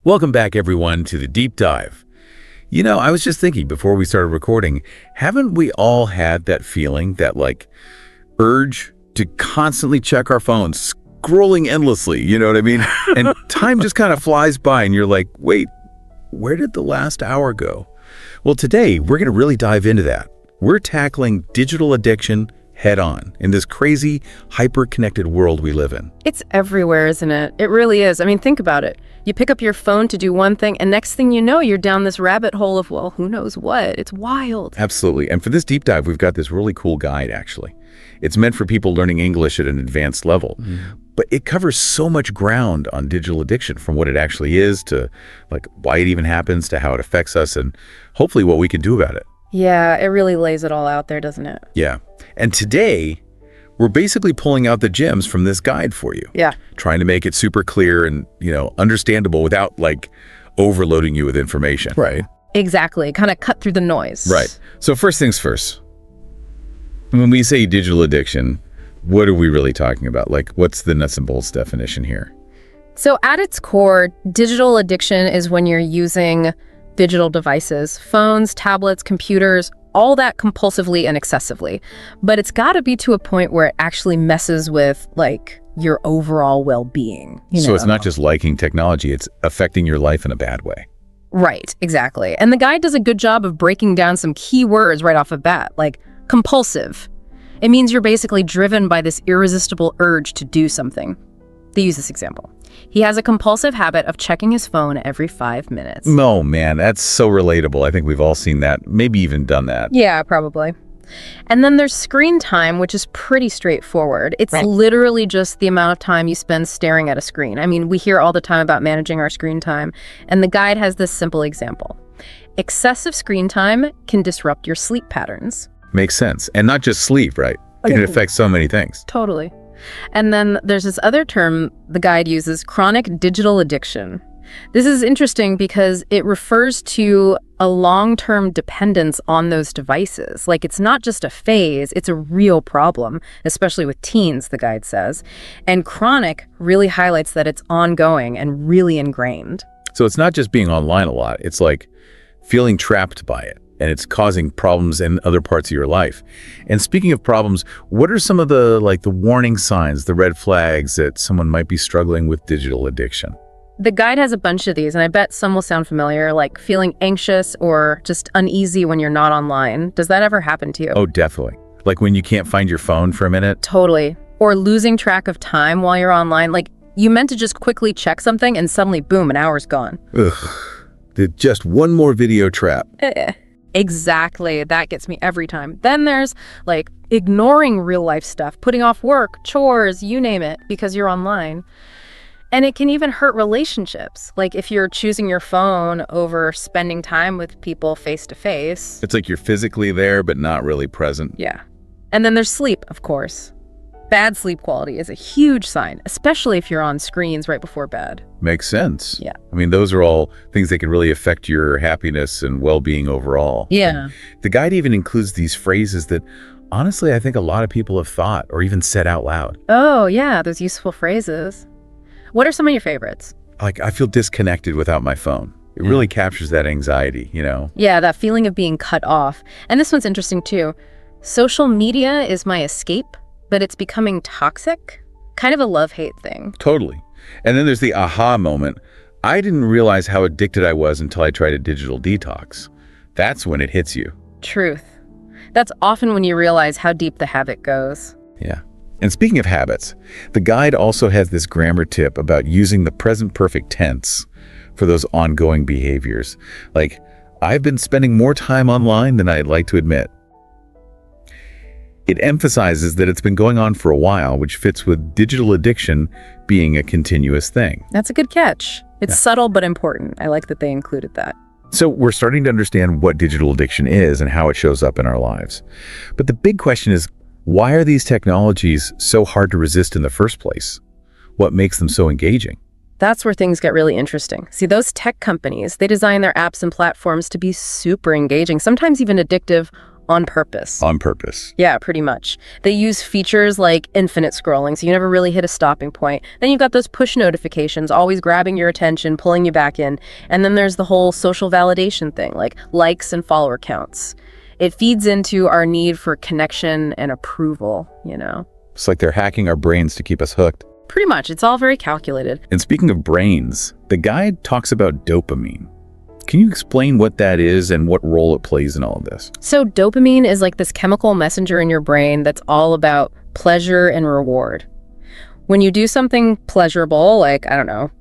Welcome back, everyone, to the Deep Dive. You know, I was just thinking before we started recording, haven't we all had that feeling, that urge to constantly check our phones, scrolling endlessly, you know what I mean? And time just kind of flies by and you're like, wait, where did the last hour go? Well, today we're going to really dive into that. We're tackling digital addiction head on in this crazy, hyper-connected world we live in. It's everywhere, isn't it? It really is. I mean, think about it. You pick up your phone to do one thing, and next thing you know, you're down this rabbit hole of, well, who knows what? It's wild. Absolutely. And for this deep dive, we've got this really cool guide, actually. It's meant for people learning English at an advanced level. But it covers so much ground on digital addiction, from what it actually is to why it even happens to how it affects us and hopefully what we can do about it. Yeah, it really lays it all out there, doesn't it? Yeah. And today, we're basically pulling out the gems from this guide for you. Yeah. Trying to make it super clear and, understandable without overloading you with information. Right. Exactly. Kind of cut through the noise. Right. So first things first, when we say digital addiction, what are we really talking about? What's the nuts and bolts definition here? So at its core, digital addiction is when you're using digital devices, phones, tablets, computers, all that compulsively and excessively. But it's got to be to a point where it actually messes with your overall well-being. So it's not just liking technology, it's affecting your life in a bad way. Right, exactly. And the guide does a good job of breaking down some key words right off the bat, like compulsive. It means you're basically driven by this irresistible urge to do something. They use this example. He has a compulsive habit of checking his phone every 5 minutes. Oh, man, that's so relatable. I think we've all seen that, maybe even done that. Yeah, probably. And then there's screen time, which is pretty straightforward. It's literally just the amount of time you spend staring at a screen. I mean, we hear all the time about managing our screen time, and the guide has this simple example. Excessive screen time can disrupt your sleep patterns. Makes sense. And not just sleep, right? It affects so many things. Totally. And then there's this other term the guide uses, chronic digital addiction. This is interesting because it refers to a long-term dependence on those devices. It's not just a phase, it's a real problem, especially with teens, the guide says. And chronic really highlights that it's ongoing and really ingrained. So it's not just being online a lot, it's feeling trapped by it. And it's causing problems in other parts of your life. And speaking of problems, what are some of the the warning signs, the red flags that someone might be struggling with digital addiction? The guide has a bunch of these, and I bet some will sound familiar, like feeling anxious or just uneasy when you're not online. Does that ever happen to you? Oh, definitely. When you can't find your phone for a minute? Totally. Or losing track of time while you're online. You meant to just quickly check something and suddenly, boom, an hour's gone. Ugh. Just one more video trap. Exactly. That gets me every time. Then there's ignoring real life stuff, putting off work, chores, you name it, because you're online. And it can even hurt relationships. If you're choosing your phone over spending time with people face to face. It's you're physically there, but not really present. Yeah. And then there's sleep, of course. Bad sleep quality is a huge sign, especially if you're on screens right before bed. Makes sense. Yeah. I mean, those are all things that can really affect your happiness and well-being overall. Yeah. The guide even includes these phrases that, honestly, I think a lot of people have thought or even said out loud. Oh, yeah, those useful phrases. What are some of your favorites? I feel disconnected without my phone. It really captures that anxiety, Yeah, that feeling of being cut off. And this one's interesting, too. Social media is my escape, but it's becoming toxic. Kind of a love-hate thing. Totally. And then there's the aha moment. I didn't realize how addicted I was until I tried a digital detox. That's when it hits you. Truth. That's often when you realize how deep the habit goes. Yeah. And speaking of habits, the guide also has this grammar tip about using the present perfect tense for those ongoing behaviors. I've been spending more time online than I'd like to admit. It emphasizes that it's been going on for a while, which fits with digital addiction being a continuous thing. That's a good catch. It's subtle but important. I like that they included that. So we're starting to understand what digital addiction is and how it shows up in our lives. But the big question is, why are these technologies so hard to resist in the first place? What makes them so engaging? That's where things get really interesting. See, those tech companies, they design their apps and platforms to be super engaging, sometimes even addictive, on purpose. On purpose. Yeah, pretty much. They use features like infinite scrolling, so you never really hit a stopping point. Then you've got those push notifications, always grabbing your attention, pulling you back in. And then there's the whole social validation thing, like likes and follower counts. It feeds into our need for connection and approval, you know? It's like they're hacking our brains to keep us hooked. Pretty much. It's all very calculated. And speaking of brains, the guide talks about dopamine. Can you explain what that is and what role it plays in all of this? So dopamine is like this chemical messenger in your brain that's all about pleasure and reward. When you do something pleasurable, like, I don't know,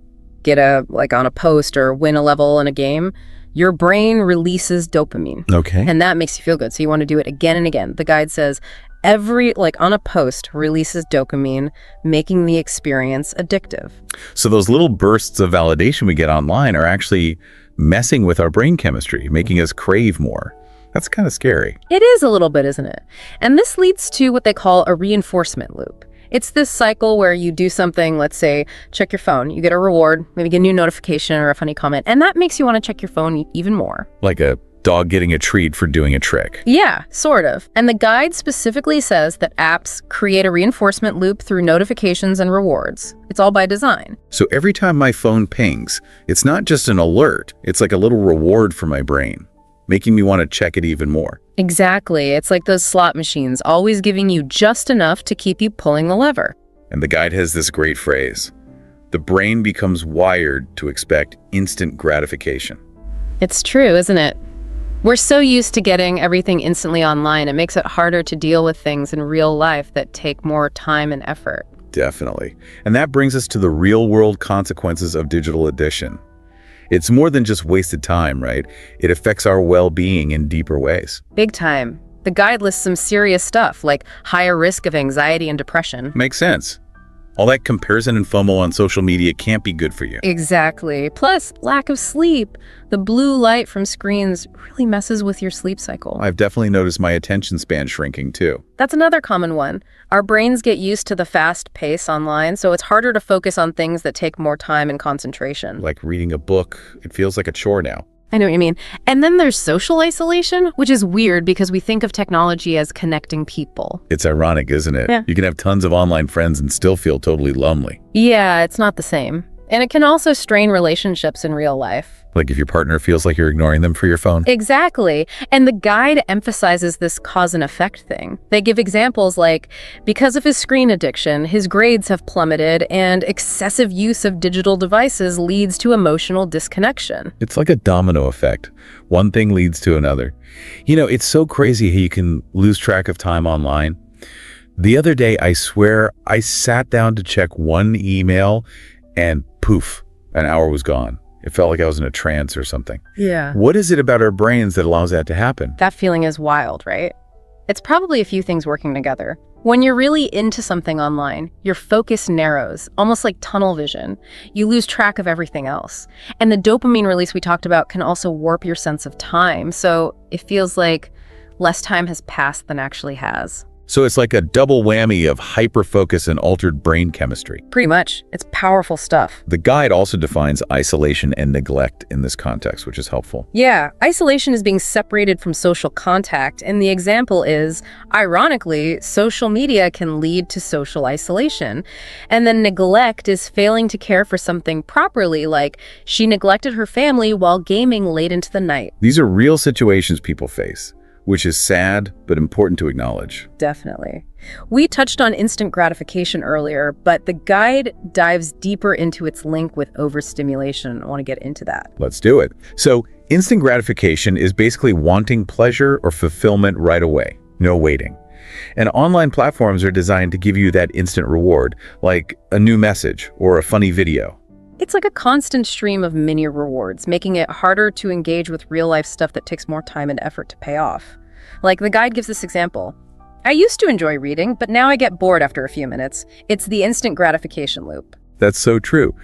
get on a post or win a level in a game, your brain releases dopamine. Okay. And that makes you feel good. So you want to do it again and again. The guide says on a post releases dopamine, making the experience addictive. So those little bursts of validation we get online are actually messing with our brain chemistry, making us crave more. That's kind of scary. It is a little bit, isn't it? And this leads to what they call a reinforcement loop. It's this cycle where you do something, let's say, check your phone, you get a reward, maybe get a new notification or a funny comment, and that makes you want to check your phone even more. Like a dog getting a treat for doing a trick. Yeah, sort of. And the guide specifically says that apps create a reinforcement loop through notifications and rewards. It's all by design. So every time my phone pings, it's not just an alert, it's like a little reward for my brain, making me want to check it even more. Exactly. It's like those slot machines, always giving you just enough to keep you pulling the lever. And the guide has this great phrase: the brain becomes wired to expect instant gratification. It's true, isn't it? We're so used to getting everything instantly online, it makes it harder to deal with things in real life that take more time and effort. Definitely. And that brings us to the real-world consequences of digital addiction. It's more than just wasted time, right? It affects our well-being in deeper ways. Big time. The guide lists some serious stuff, like higher risk of anxiety and depression. Makes sense. All that comparison and FOMO on social media can't be good for you. Exactly. Plus, lack of sleep. The blue light from screens really messes with your sleep cycle. I've definitely noticed my attention span shrinking too. That's another common one. Our brains get used to the fast pace online, so it's harder to focus on things that take more time and concentration. Like reading a book, it feels like a chore now. I know what you mean. And then there's social isolation, which is weird because we think of technology as connecting people. It's ironic, isn't it? Yeah. You can have tons of online friends and still feel totally lonely. Yeah, it's not the same. And it can also strain relationships in real life. Like if your partner feels like you're ignoring them for your phone. Exactly. And the guide emphasizes this cause and effect thing. They give examples like, because of his screen addiction, his grades have plummeted, and excessive use of digital devices leads to emotional disconnection. It's like a domino effect. One thing leads to another. You know, it's so crazy how you can lose track of time online. The other day, I swear, I sat down to check one email and poof, an hour was gone. It felt like I was in a trance or something. Yeah. What is it about our brains that allows that to happen? That feeling is wild, right? It's probably a few things working together. When you're really into something online, your focus narrows, almost like tunnel vision. You lose track of everything else. And the dopamine release we talked about can also warp your sense of time, so it feels like less time has passed than actually has. So it's like a double whammy of hyperfocus and altered brain chemistry. Pretty much. It's powerful stuff. The guide also defines isolation and neglect in this context, which is helpful. Yeah, isolation is being separated from social contact, and the example is, ironically, social media can lead to social isolation. And then neglect is failing to care for something properly, like she neglected her family while gaming late into the night. These are real situations people face, which is sad but important to acknowledge. Definitely. We touched on instant gratification earlier, but the guide dives deeper into its link with overstimulation. I want to get into that. Let's do it. So, instant gratification is basically wanting pleasure or fulfillment right away, no waiting. And online platforms are designed to give you that instant reward, like a new message or a funny video. It's like a constant stream of mini rewards, making it harder to engage with real-life stuff that takes more time and effort to pay off. Like the guide gives this example. I used to enjoy reading, but now I get bored after a few minutes. It's the instant gratification loop. That's so true.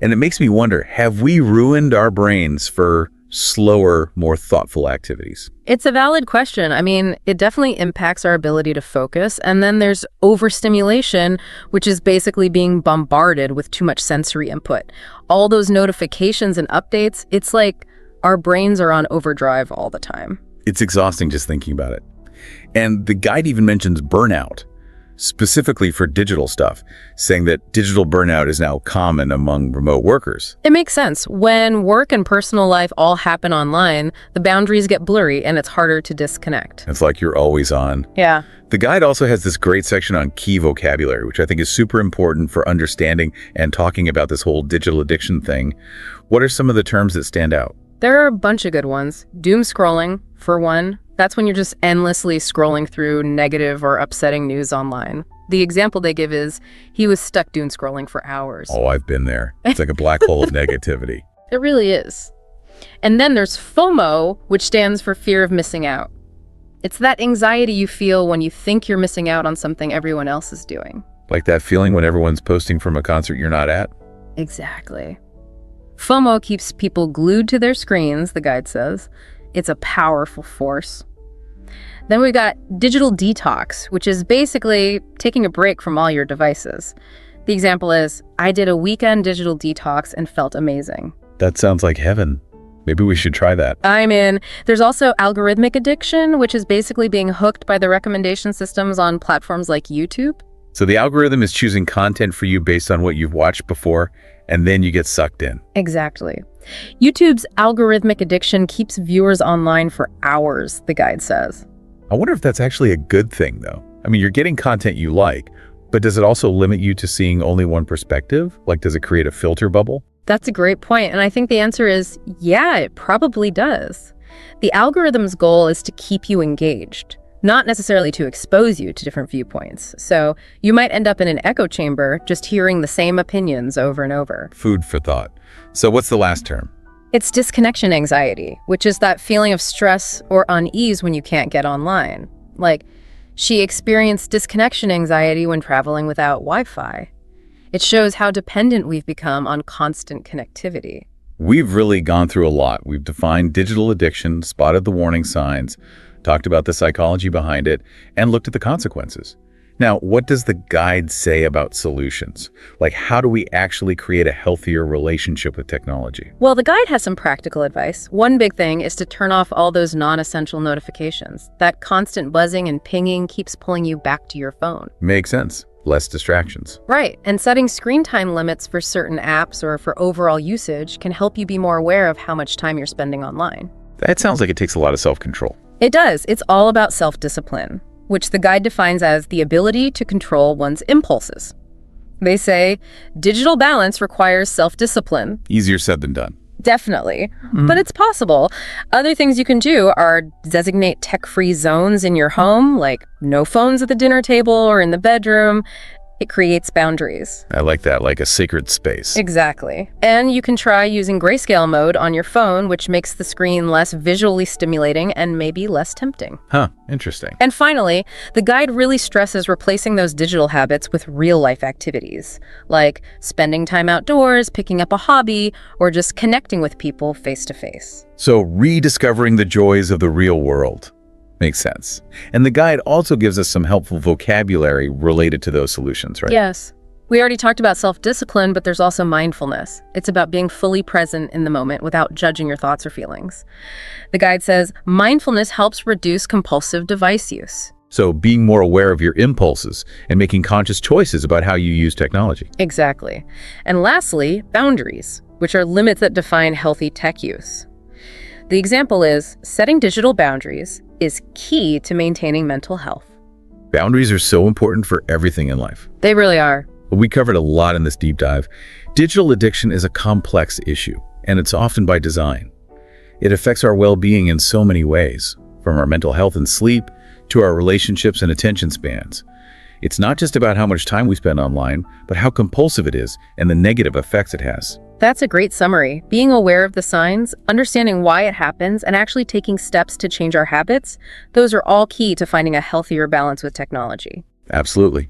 And it makes me wonder, have we ruined our brains for slower, more thoughtful activities? It's a valid question. I mean, it definitely impacts our ability to focus. And then there's overstimulation, which is basically being bombarded with too much sensory input. All those notifications and updates, it's like our brains are on overdrive all the time. It's exhausting just thinking about it. And the guide even mentions burnout, specifically for digital stuff, saying that digital burnout is now common among remote workers. It makes sense. When work and personal life all happen online, the boundaries get blurry and it's harder to disconnect. It's like you're always on. Yeah. The guide also has this great section on key vocabulary, which I think is super important for understanding and talking about this whole digital addiction thing. What are some of the terms that stand out? There are a bunch of good ones. Doom scrolling, for one. That's when you're just endlessly scrolling through negative or upsetting news online. The example they give is, he was stuck doom scrolling for hours. Oh, I've been there. It's like a black hole of negativity. It really is. And then there's FOMO, which stands for fear of missing out. It's that anxiety you feel when you think you're missing out on something everyone else is doing. Like that feeling when everyone's posting from a concert you're not at? Exactly. FOMO keeps people glued to their screens, the guide says. It's a powerful force. Then we've got digital detox, which is basically taking a break from all your devices. The example is, I did a weekend digital detox and felt amazing. That sounds like heaven. Maybe we should try that. I'm in. There's also algorithmic addiction, which is basically being hooked by the recommendation systems on platforms like YouTube. So the algorithm is choosing content for you based on what you've watched before, and then you get sucked in. Exactly. YouTube's algorithmic addiction keeps viewers online for hours, the guide says. I wonder if that's actually a good thing, though. I mean, you're getting content you like, but does it also limit you to seeing only one perspective? Like, does it create a filter bubble? That's a great point, and I think the answer is, yeah, it probably does. The algorithm's goal is to keep you engaged, not necessarily to expose you to different viewpoints. So you might end up in an echo chamber just hearing the same opinions over and over. Food for thought. So what's the last term? It's disconnection anxiety, which is that feeling of stress or unease when you can't get online. Like, she experienced disconnection anxiety when traveling without Wi-Fi. It shows how dependent we've become on constant connectivity. We've really gone through a lot. We've defined digital addiction, spotted the warning signs, talked about the psychology behind it, and looked at the consequences. Now, what does the guide say about solutions? Like, how do we actually create a healthier relationship with technology? Well, the guide has some practical advice. One big thing is to turn off all those non-essential notifications. That constant buzzing and pinging keeps pulling you back to your phone. Makes sense. Less distractions. Right, and setting screen time limits for certain apps or for overall usage can help you be more aware of how much time you're spending online. That sounds like it takes a lot of self-control. It does. It's all about self-discipline, which the guide defines as the ability to control one's impulses. They say, digital balance requires self-discipline. Easier said than done. Definitely, but it's possible. Other things you can do are designate tech-free zones in your home, like no phones at the dinner table or in the bedroom. It creates boundaries. I like that, like a sacred space. Exactly. And you can try using grayscale mode on your phone, which makes the screen less visually stimulating and maybe less tempting. Huh, interesting. And finally, the guide really stresses replacing those digital habits with real-life activities, like spending time outdoors, picking up a hobby, or just connecting with people face-to-face. So rediscovering the joys of the real world. Makes sense. And the guide also gives us some helpful vocabulary related to those solutions, right? Yes. We already talked about self-discipline, but there's also mindfulness. It's about being fully present in the moment without judging your thoughts or feelings. The guide says mindfulness helps reduce compulsive device use. So being more aware of your impulses and making conscious choices about how you use technology. Exactly. And lastly, boundaries, which are limits that define healthy tech use. The example is, setting digital boundaries is key to maintaining mental health. Boundaries are so important for everything in life. They really are. We covered a lot in this deep dive. Digital addiction is a complex issue, and it's often by design. It affects our well-being in so many ways, from our mental health and sleep to our relationships and attention spans. It's not just about how much time we spend online, but how compulsive it is and the negative effects it has. That's a great summary. Being aware of the signs, understanding why it happens, and actually taking steps to change our habits, those are all key to finding a healthier balance with technology. Absolutely.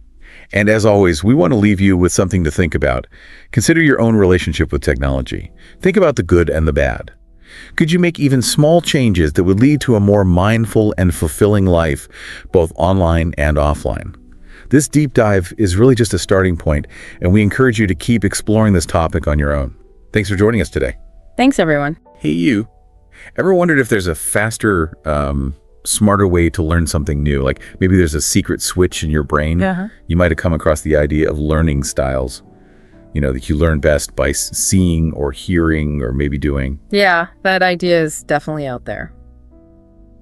And as always, we want to leave you with something to think about. Consider your own relationship with technology. Think about the good and the bad. Could you make even small changes that would lead to a more mindful and fulfilling life, both online and offline? This deep dive is really just a starting point, and we encourage you to keep exploring this topic on your own. Thanks for joining us today. Thanks, everyone. Hey, you. Ever wondered if there's a faster smarter way to learn something new. Like maybe there's a secret switch in your brain. You might have come across the idea of learning styles, that you learn best by seeing or hearing or maybe doing. Yeah, that idea is definitely out there.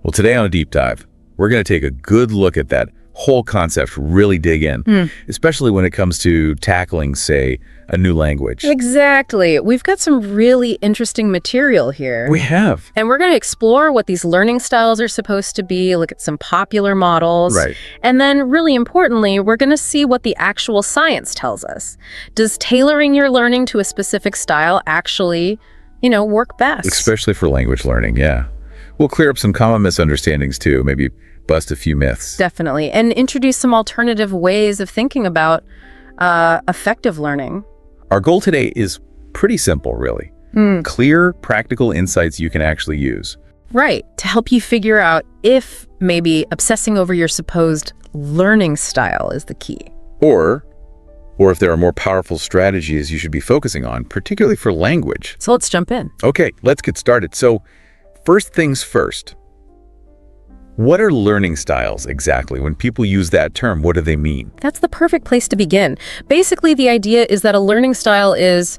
Well, today on a deep dive, we're going to take a good look at that whole concept, really dig in, especially when it comes to tackling, say, a new language. Exactly. We've got some really interesting material here. We have. And we're going to explore what these learning styles are supposed to be, look at some popular models. Right. And then, really importantly, we're going to see what the actual science tells us. Does tailoring your learning to a specific style actually, work best? Especially for language learning, yeah. We'll clear up some common misunderstandings, too, maybe bust a few myths. Definitely. And introduce some alternative ways of thinking about effective learning. Our goal today is pretty simple, really. Clear, practical insights you can actually use. Right. To help you figure out if maybe obsessing over your supposed learning style is the key. Or if there are more powerful strategies you should be focusing on, particularly for language. So let's jump in. Okay, let's get started. So first things first. What are learning styles exactly? When people use that term, what do they mean? That's the perfect place to begin. Basically, the idea is that a learning style is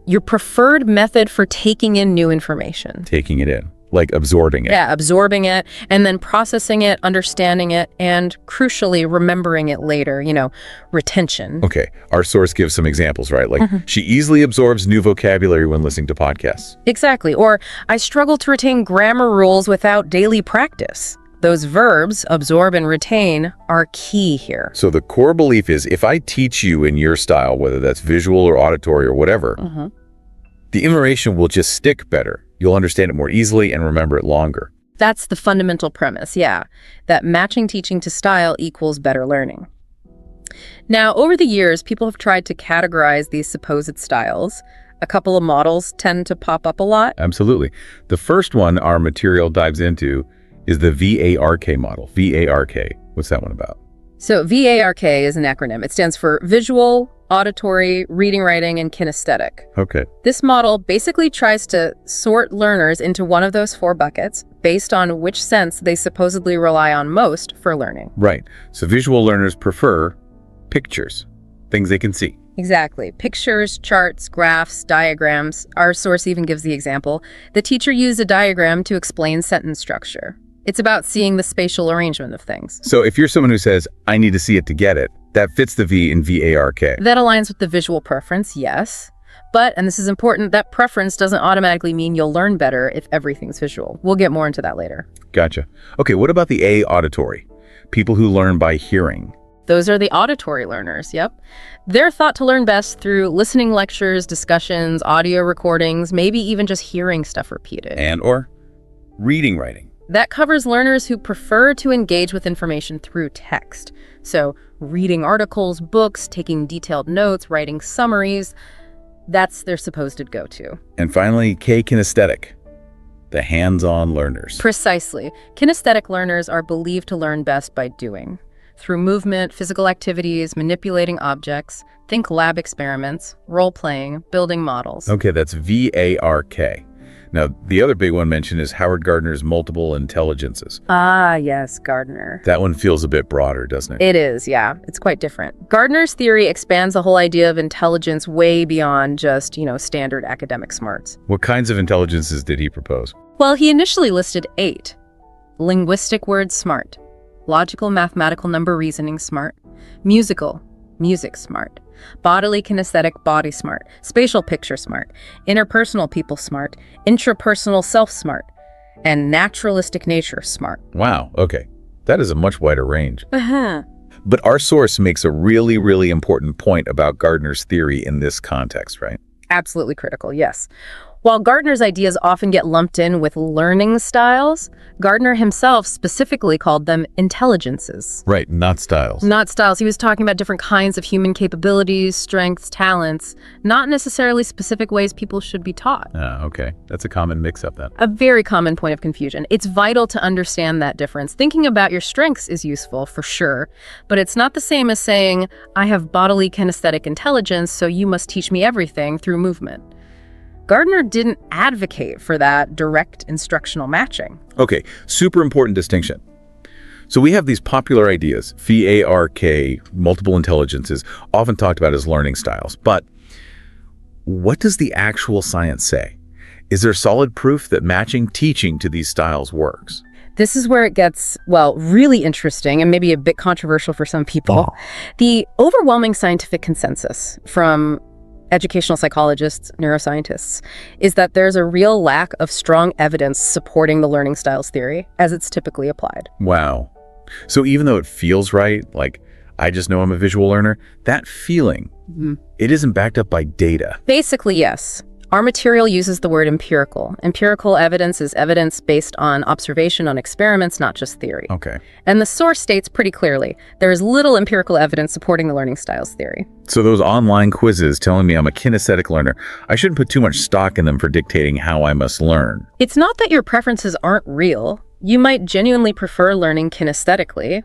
your preferred method for taking in new information. Taking it in, like absorbing it. Yeah, absorbing it, and then processing it, understanding it, and crucially, remembering it later, retention. Okay, our source gives some examples, right? Like, she easily absorbs new vocabulary when listening to podcasts. Exactly. Or, I struggle to retain grammar rules without daily practice. Those verbs, absorb and retain, are key here. So the core belief is if I teach you in your style, whether that's visual or auditory or whatever, the information will just stick better. You'll understand it more easily and remember it longer. That's the fundamental premise, yeah. That matching teaching to style equals better learning. Now, over the years, people have tried to categorize these supposed styles. A couple of models tend to pop up a lot. Absolutely. The first one our material dives into is the VARK model. VARK. What's that one about? So VARK is an acronym. It stands for Visual, Auditory, Reading, Writing, and Kinesthetic. Okay. This model basically tries to sort learners into one of those four buckets based on which sense they supposedly rely on most for learning. Right. So visual learners prefer pictures, things they can see. Exactly. Pictures, charts, graphs, diagrams. Our source even gives the example. The teacher used a diagram to explain sentence structure. It's about seeing the spatial arrangement of things. So if you're someone who says, I need to see it to get it, that fits the V in VARK. That aligns with the visual preference, yes. But, and this is important, that preference doesn't automatically mean you'll learn better if everything's visual. We'll get more into that later. Gotcha. Okay, what about the A, auditory? People who learn by hearing. Those are the auditory learners, yep. They're thought to learn best through listening lectures, discussions, audio recordings, maybe even just hearing stuff repeated. And or reading, writing. That covers learners who prefer to engage with information through text. So reading articles, books, taking detailed notes, writing summaries, that's their supposed go-to. And finally, K, kinesthetic. The hands-on learners. Precisely. Kinesthetic learners are believed to learn best by doing. Through movement, physical activities, manipulating objects, think lab experiments, role-playing, building models. Okay, that's VARK. Now, the other big one mentioned is Howard Gardner's multiple intelligences. Ah, yes, Gardner. That one feels a bit broader, doesn't it? It is, yeah. It's quite different. Gardner's theory expands the whole idea of intelligence way beyond just, standard academic smarts. What kinds of intelligences did he propose? Well, he initially listed 8. Linguistic word smart. Logical mathematical number reasoning smart. Musical, music smart. Bodily kinesthetic body smart. Spatial picture smart. Interpersonal people smart. Intrapersonal self smart. And naturalistic nature smart. Wow, okay. That is a much wider range. Uh-huh. But our source makes a really, really important point about Gardner's theory in this context, right? Absolutely critical, yes. While Gardner's ideas often get lumped in with learning styles, Gardner himself specifically called them intelligences. Right, not styles. Not styles. He was talking about different kinds of human capabilities, strengths, talents, not necessarily specific ways people should be taught. Okay. That's a common mix-up then. A very common point of confusion. It's vital to understand that difference. Thinking about your strengths is useful, for sure, but it's not the same as saying, I have bodily kinesthetic intelligence, so you must teach me everything through movement. Gardner didn't advocate for that direct instructional matching. Okay, super important distinction. So we have these popular ideas, VARK, multiple intelligences, often talked about as learning styles. But what does the actual science say? Is there solid proof that matching teaching to these styles works? This is where it gets, well, really interesting and maybe a bit controversial for some people. The overwhelming scientific consensus from educational psychologists, neuroscientists, is that there's a real lack of strong evidence supporting the learning styles theory as it's typically applied. Wow. So even though it feels right, like I just know I'm a visual learner, that feeling, it isn't backed up by data. Basically, yes. Our material uses the word empirical. Empirical evidence is evidence based on observation on experiments, not just theory. Okay. And the source states pretty clearly, there is little empirical evidence supporting the learning styles theory. So those online quizzes telling me I'm a kinesthetic learner, I shouldn't put too much stock in them for dictating how I must learn. It's not that your preferences aren't real. You might genuinely prefer learning kinesthetically,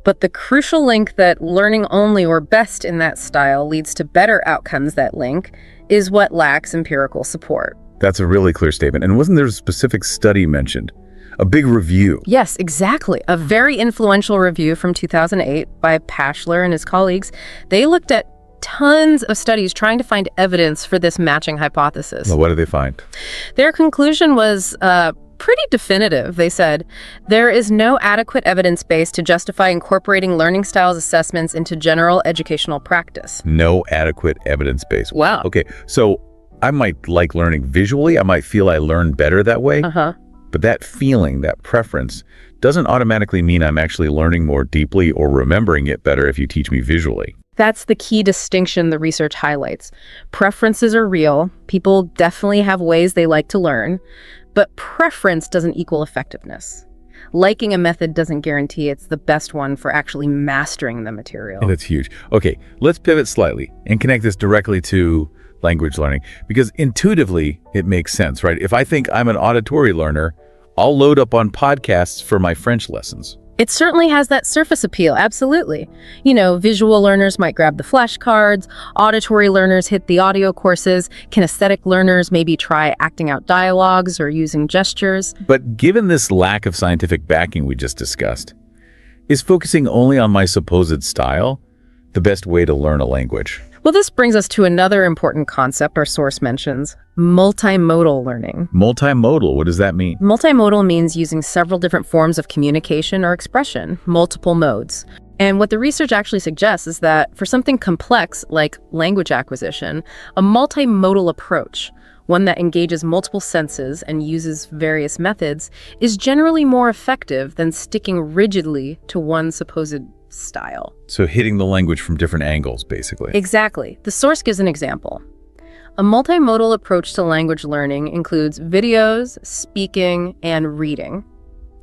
but the crucial link that learning only or best in that style leads to better outcomes, that link, is what lacks empirical support. That's a really clear statement. And wasn't there a specific study mentioned? A big review? Yes, exactly. A very influential review from 2008 by Pashler and his colleagues. They looked at tons of studies trying to find evidence for this matching hypothesis. Well, what did they find? Their conclusion was pretty definitive. They said, there is no adequate evidence base to justify incorporating learning styles assessments into general educational practice. No adequate evidence base. Wow. Okay, so I might like learning visually. I might feel I learn better that way. But that feeling, that preference, doesn't automatically mean I'm actually learning more deeply or remembering it better if you teach me visually. That's the key distinction the research highlights. Preferences are real. People definitely have ways they like to learn. But preference doesn't equal effectiveness. Liking a method doesn't guarantee it's the best one for actually mastering the material. That's huge. Okay, let's pivot slightly and connect this directly to language learning, because intuitively it makes sense, right? If I think I'm an auditory learner, I'll load up on podcasts for my French lessons. It certainly has that surface appeal, absolutely. You know, visual learners might grab the flashcards, auditory learners hit the audio courses, kinesthetic learners maybe try acting out dialogues or using gestures. But given this lack of scientific backing we just discussed, is focusing only on my supposed style the best way to learn a language? Well, this brings us to another important concept our source mentions, multimodal learning. Multimodal, what does that mean? Multimodal means using several different forms of communication or expression, multiple modes. And what the research actually suggests is that for something complex like language acquisition, a multimodal approach, one that engages multiple senses and uses various methods, is generally more effective than sticking rigidly to one supposed style. So hitting the language from different angles, basically. Exactly. The source gives an example. A multimodal approach to language learning includes videos, speaking, and reading.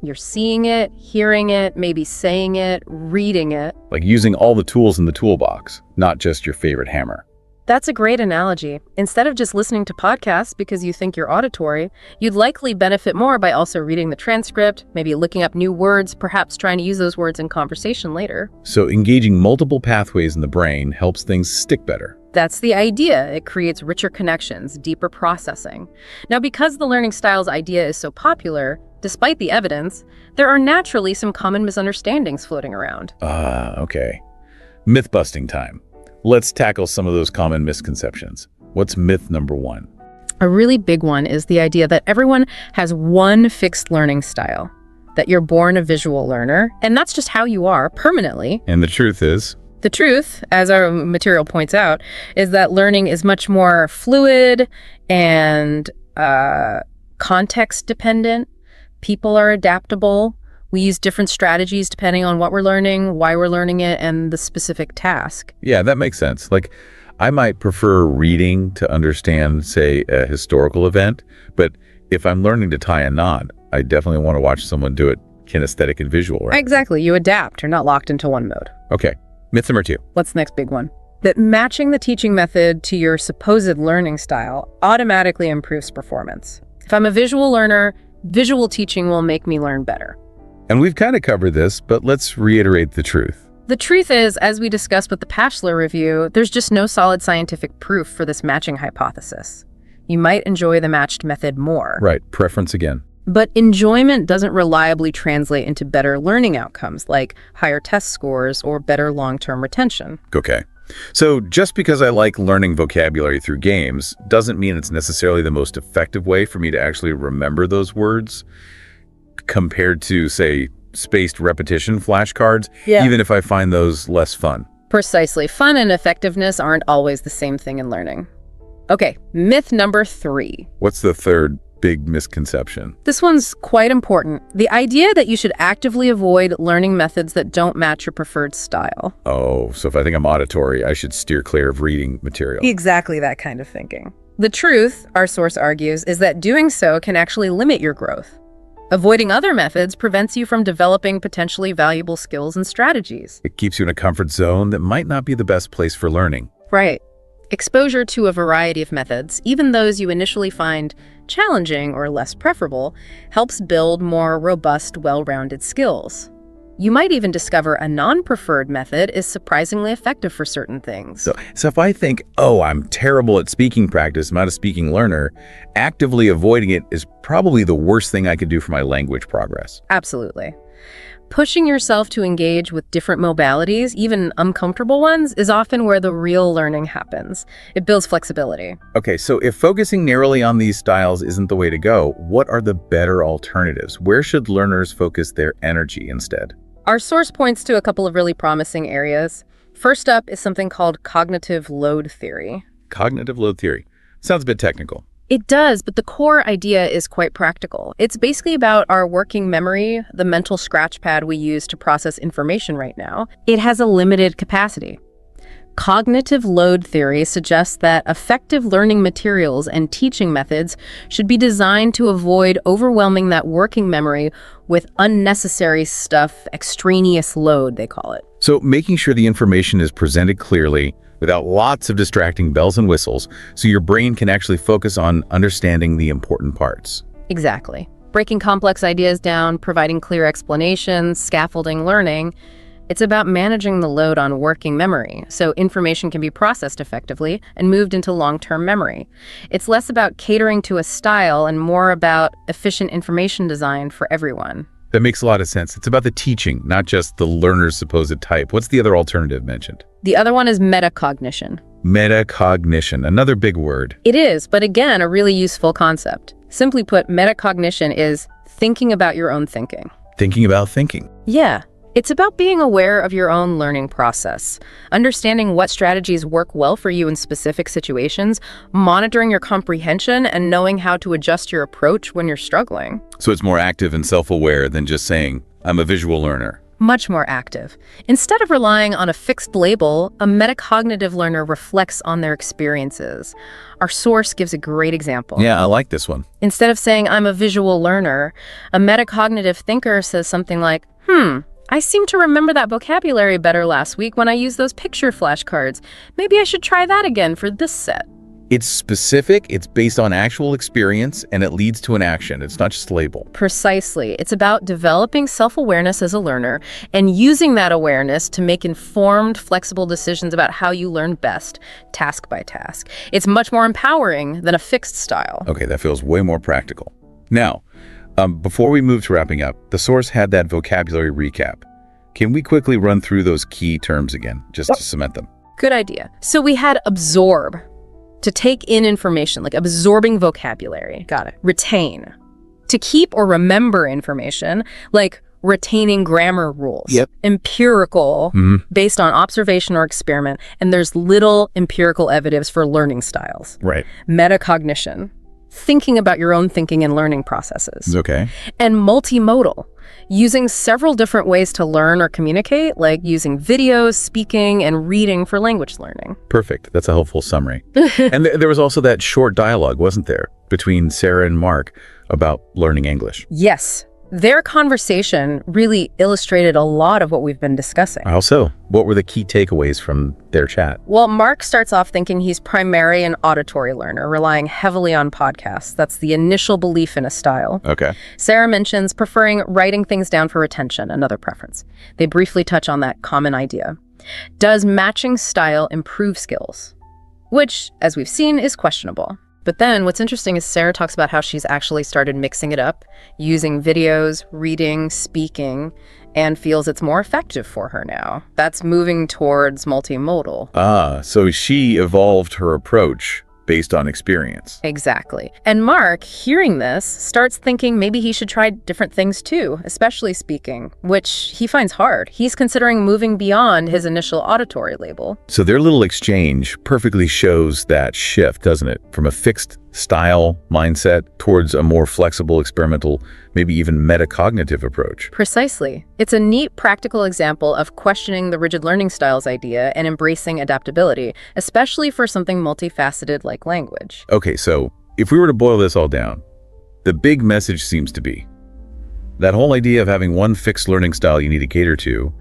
You're seeing it, hearing it, maybe saying it, reading it. Like using all the tools in the toolbox, not just your favorite hammer. That's a great analogy. Instead of just listening to podcasts because you think you're auditory, you'd likely benefit more by also reading the transcript, maybe looking up new words, perhaps trying to use those words in conversation later. So engaging multiple pathways in the brain helps things stick better. That's the idea. It creates richer connections, deeper processing. Now, because the learning styles idea is so popular, despite the evidence, there are naturally some common misunderstandings floating around. Okay. Myth-busting time. Let's tackle some of those common misconceptions. What's myth number one? A really big one is the idea that everyone has one fixed learning style, that you're born a visual learner, and that's just how you are permanently. And the truth is? The truth, as our material points out, is that learning is much more fluid and context-dependent. People are adaptable. We use different strategies depending on what we're learning, why we're learning it, and the specific task. Yeah, that makes sense. Like, I might prefer reading to understand, say, a historical event, but if I'm learning to tie a knot, I definitely want to watch someone do it kinesthetic and visual, right? Exactly. You adapt. You're not locked into one mode. Okay. Myth number two. What's the next big one? That matching the teaching method to your supposed learning style automatically improves performance. If I'm a visual learner, visual teaching will make me learn better. And we've kind of covered this, but let's reiterate the truth. The truth is, as we discussed with the Pashler review, there's just no solid scientific proof for this matching hypothesis. You might enjoy the matched method more. Right, preference again. But enjoyment doesn't reliably translate into better learning outcomes, like higher test scores or better long-term retention. Okay. So just because I like learning vocabulary through games doesn't mean it's necessarily the most effective way for me to actually remember those words compared to, say, spaced repetition flashcards, even if I find those less fun. Precisely. Fun and effectiveness aren't always the same thing in learning. Okay, myth number 3. What's the third big misconception? This one's quite important. The idea that you should actively avoid learning methods that don't match your preferred style. Oh, so if I think I'm auditory, I should steer clear of reading material. Exactly that kind of thinking. The truth, our source argues, is that doing so can actually limit your growth. Avoiding other methods prevents you from developing potentially valuable skills and strategies. It keeps you in a comfort zone that might not be the best place for learning. Right. Exposure to a variety of methods, even those you initially find challenging or less preferable, helps build more robust, well-rounded skills. You might even discover a non-preferred method is surprisingly effective for certain things. So if I think, oh, I'm terrible at speaking practice, I'm not a speaking learner, actively avoiding it is probably the worst thing I could do for my language progress. Absolutely. Pushing yourself to engage with different modalities, even uncomfortable ones, is often where the real learning happens. It builds flexibility. Okay, so if focusing narrowly on these styles isn't the way to go, what are the better alternatives? Where should learners focus their energy instead? Our source points to a couple of really promising areas. First up is something called cognitive load theory. Cognitive load theory. Sounds a bit technical. It does, but the core idea is quite practical. It's basically about our working memory, the mental scratch pad we use to process information right now. It has a limited capacity. Cognitive load theory suggests that effective learning materials and teaching methods should be designed to avoid overwhelming that working memory with unnecessary stuff, extraneous load, they call it. So making sure the information is presented clearly, without lots of distracting bells and whistles, so your brain can actually focus on understanding the important parts. Exactly. Breaking complex ideas down, providing clear explanations, scaffolding learning. It's about managing the load on working memory, so information can be processed effectively and moved into long-term memory. It's less about catering to a style and more about efficient information design for everyone. That makes a lot of sense. It's about the teaching, not just the learner's supposed type. What's the other alternative mentioned? The other one is metacognition. Metacognition, another big word. It is, but again, a really useful concept. Simply put, metacognition is thinking about your own thinking. Thinking about thinking. Yeah. It's about being aware of your own learning process, understanding what strategies work well for you in specific situations, monitoring your comprehension, and knowing how to adjust your approach when you're struggling. So it's more active and self-aware than just saying, I'm a visual learner. Much more active. Instead of relying on a fixed label, a metacognitive learner reflects on their experiences. Our source gives a great example. Yeah, I like this one. Instead of saying, I'm a visual learner, a metacognitive thinker says something like, I seem to remember that vocabulary better last week when I used those picture flashcards. Maybe I should try that again for this set. It's specific, it's based on actual experience, and it leads to an action. It's not just a label. Precisely. It's about developing self-awareness as a learner and using that awareness to make informed, flexible decisions about how you learn best, task by task. It's much more empowering than a fixed style. Okay, that feels way more practical. Now, before we move to wrapping up, the source had that vocabulary recap. Can we quickly run through those key terms again, just to cement them? Good idea. So we had absorb, to take in information, like absorbing vocabulary. Got it. Retain, to keep or remember information, like retaining grammar rules. Yep. Empirical, based on observation or experiment, and there's little empirical evidence for learning styles. Right. Metacognition, thinking about your own thinking and learning processes. Okay. And multimodal, using several different ways to learn or communicate, like using videos, speaking, and reading for language learning. Perfect. That's a helpful summary. And there was also that short dialogue, wasn't there, between Sarah and Mark about learning English? Yes. Their conversation really illustrated a lot of what we've been discussing. How so? What were the key takeaways from their chat? Well, Mark starts off thinking he's primarily an auditory learner, relying heavily on podcasts. That's the initial belief in a style. Okay. Sarah mentions preferring writing things down for retention, another preference. They briefly touch on that common idea. Does matching style improve skills? Which, as we've seen, is questionable. But then what's interesting is Sarah talks about how she's actually started mixing it up, using videos, reading, speaking, and feels it's more effective for her now. That's moving towards multimodal. So she evolved her approach based on experience. Exactly. And Mark, hearing this, starts thinking maybe he should try different things too, especially speaking, which he finds hard. He's considering moving beyond his initial auditory label. So their little exchange perfectly shows that shift, doesn't it? From a fixed style mindset towards a more flexible, experimental, maybe even metacognitive approach. Precisely. It's a neat practical example of questioning the rigid learning styles idea and embracing adaptability, especially for something multifaceted like language. Okay, so if we were to boil this all down, the big message seems to be that whole idea of having one fixed learning style you need to cater to,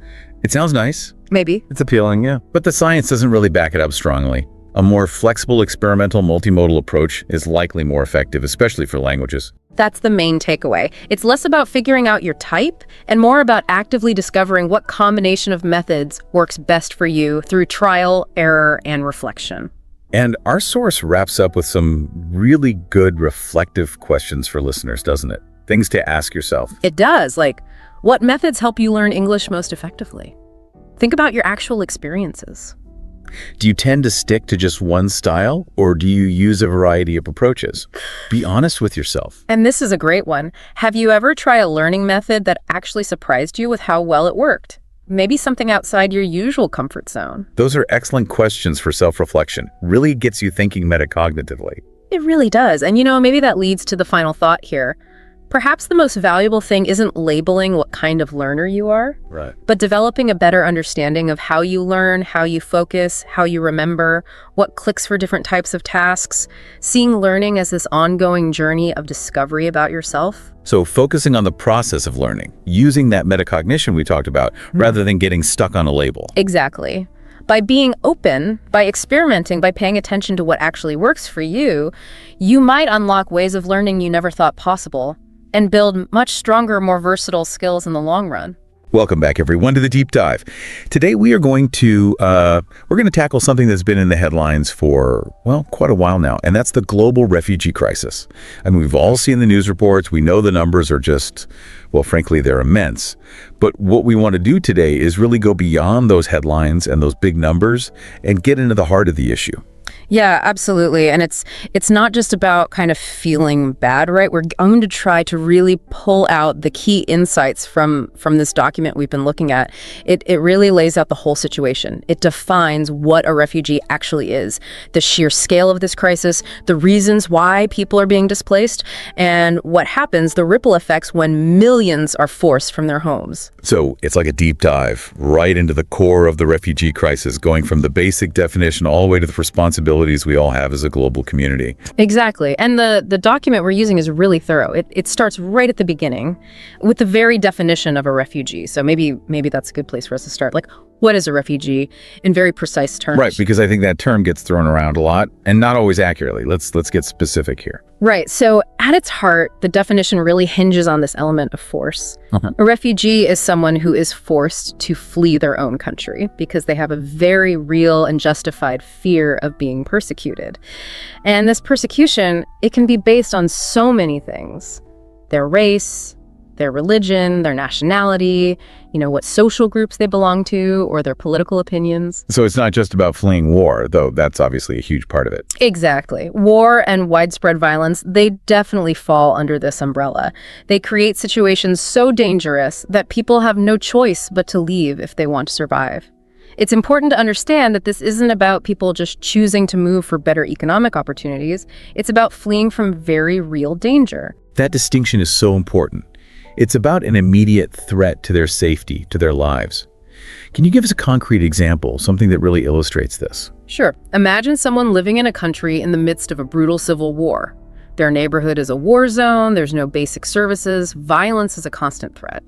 it sounds nice. Maybe. It's appealing, yeah. But the science doesn't really back it up strongly. A more flexible, experimental, multimodal approach is likely more effective, especially for languages. That's the main takeaway. It's less about figuring out your type and more about actively discovering what combination of methods works best for you through trial, error, and reflection. And our source wraps up with some really good reflective questions for listeners, doesn't it? Things to ask yourself. It does. Like, what methods help you learn English most effectively? Think about your actual experiences. Do you tend to stick to just one style, or do you use a variety of approaches? Be honest with yourself. And this is a great one. Have you ever tried a learning method that actually surprised you with how well it worked? Maybe something outside your usual comfort zone. Those are excellent questions for self-reflection. Really gets you thinking metacognitively. It really does. And maybe that leads to the final thought here. Perhaps the most valuable thing isn't labeling what kind of learner you are, Right. but developing a better understanding of how you learn, how you focus, how you remember, what clicks for different types of tasks, seeing learning as this ongoing journey of discovery about yourself. So focusing on the process of learning, using that metacognition we talked about, rather than getting stuck on a label. Exactly. By being open, by experimenting, by paying attention to what actually works for you, you might unlock ways of learning you never thought possible and build much stronger, more versatile skills in the long run. Welcome back, everyone, to the Deep Dive. Today we are going to tackle something that's been in the headlines for, well, quite a while now, and that's the global refugee crisis. I mean, we've all seen the news reports. We know the numbers are just, well, frankly, they're immense. But what we want to do today is really go beyond those headlines and those big numbers and get into the heart of the issue. Yeah, absolutely. And it's not just about kind of feeling bad, right? We're going to try to really pull out the key insights from this document we've been looking at. It really lays out the whole situation. It defines what a refugee actually is, the sheer scale of this crisis, the reasons why people are being displaced, and what happens, the ripple effects when millions are forced from their homes. So it's like a deep dive right into the core of the refugee crisis, going from the basic definition all the way to the responsibilities we all have as a global community. Exactly. And the document we're using is really thorough. It starts right at the beginning with the very definition of a refugee. So maybe that's a good place for us to start. Like, what is a refugee in very precise terms? Right, because I think that term gets thrown around a lot and not always accurately. Let's get specific here. Right. So at its heart, the definition really hinges on this element of force. A refugee is someone who is forced to flee their own country because they have a very real and justified fear of being persecuted. And this persecution, it can be based on so many things: their race, their religion, their nationality, what social groups they belong to, or their political opinions. So it's not just about fleeing war, though that's obviously a huge part of it. Exactly. War and widespread violence, they definitely fall under this umbrella. They create situations so dangerous that people have no choice but to leave if they want to survive. It's important to understand that this isn't about people just choosing to move for better economic opportunities. It's about fleeing from very real danger. That distinction is so important. It's about an immediate threat to their safety, to their lives. Can you give us a concrete example, something that really illustrates this? Sure. Imagine someone living in a country in the midst of a brutal civil war. Their neighborhood is a war zone, there's no basic services, violence is a constant threat.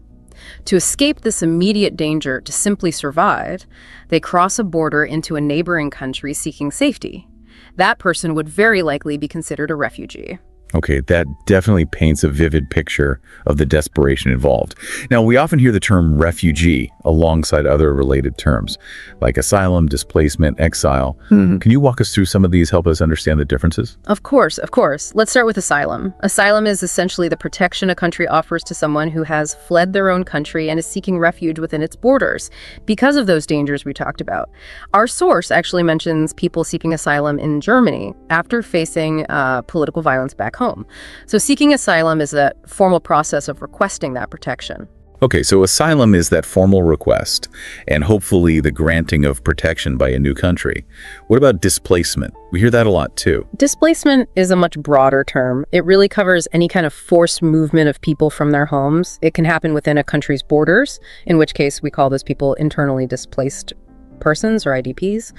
To escape this immediate danger, to simply survive, they cross a border into a neighboring country seeking safety. That person would very likely be considered a refugee. Okay, that definitely paints a vivid picture of the desperation involved. Now, we often hear the term refugee alongside other related terms, like asylum, displacement, exile. Can you walk us through some of these, help us understand the differences? Of course, of course. Let's start with asylum. Asylum is essentially the protection a country offers to someone who has fled their own country and is seeking refuge within its borders because of those dangers we talked about. Our source actually mentions people seeking asylum in Germany after facing political violence back home. So seeking asylum is a formal process of requesting that protection. Okay, so asylum is that formal request and hopefully the granting of protection by a new country. What about displacement? We hear that a lot too. Displacement is a much broader term. It really covers any kind of forced movement of people from their homes. It can happen within a country's borders, in which case we call those people internally displaced persons or IDPs.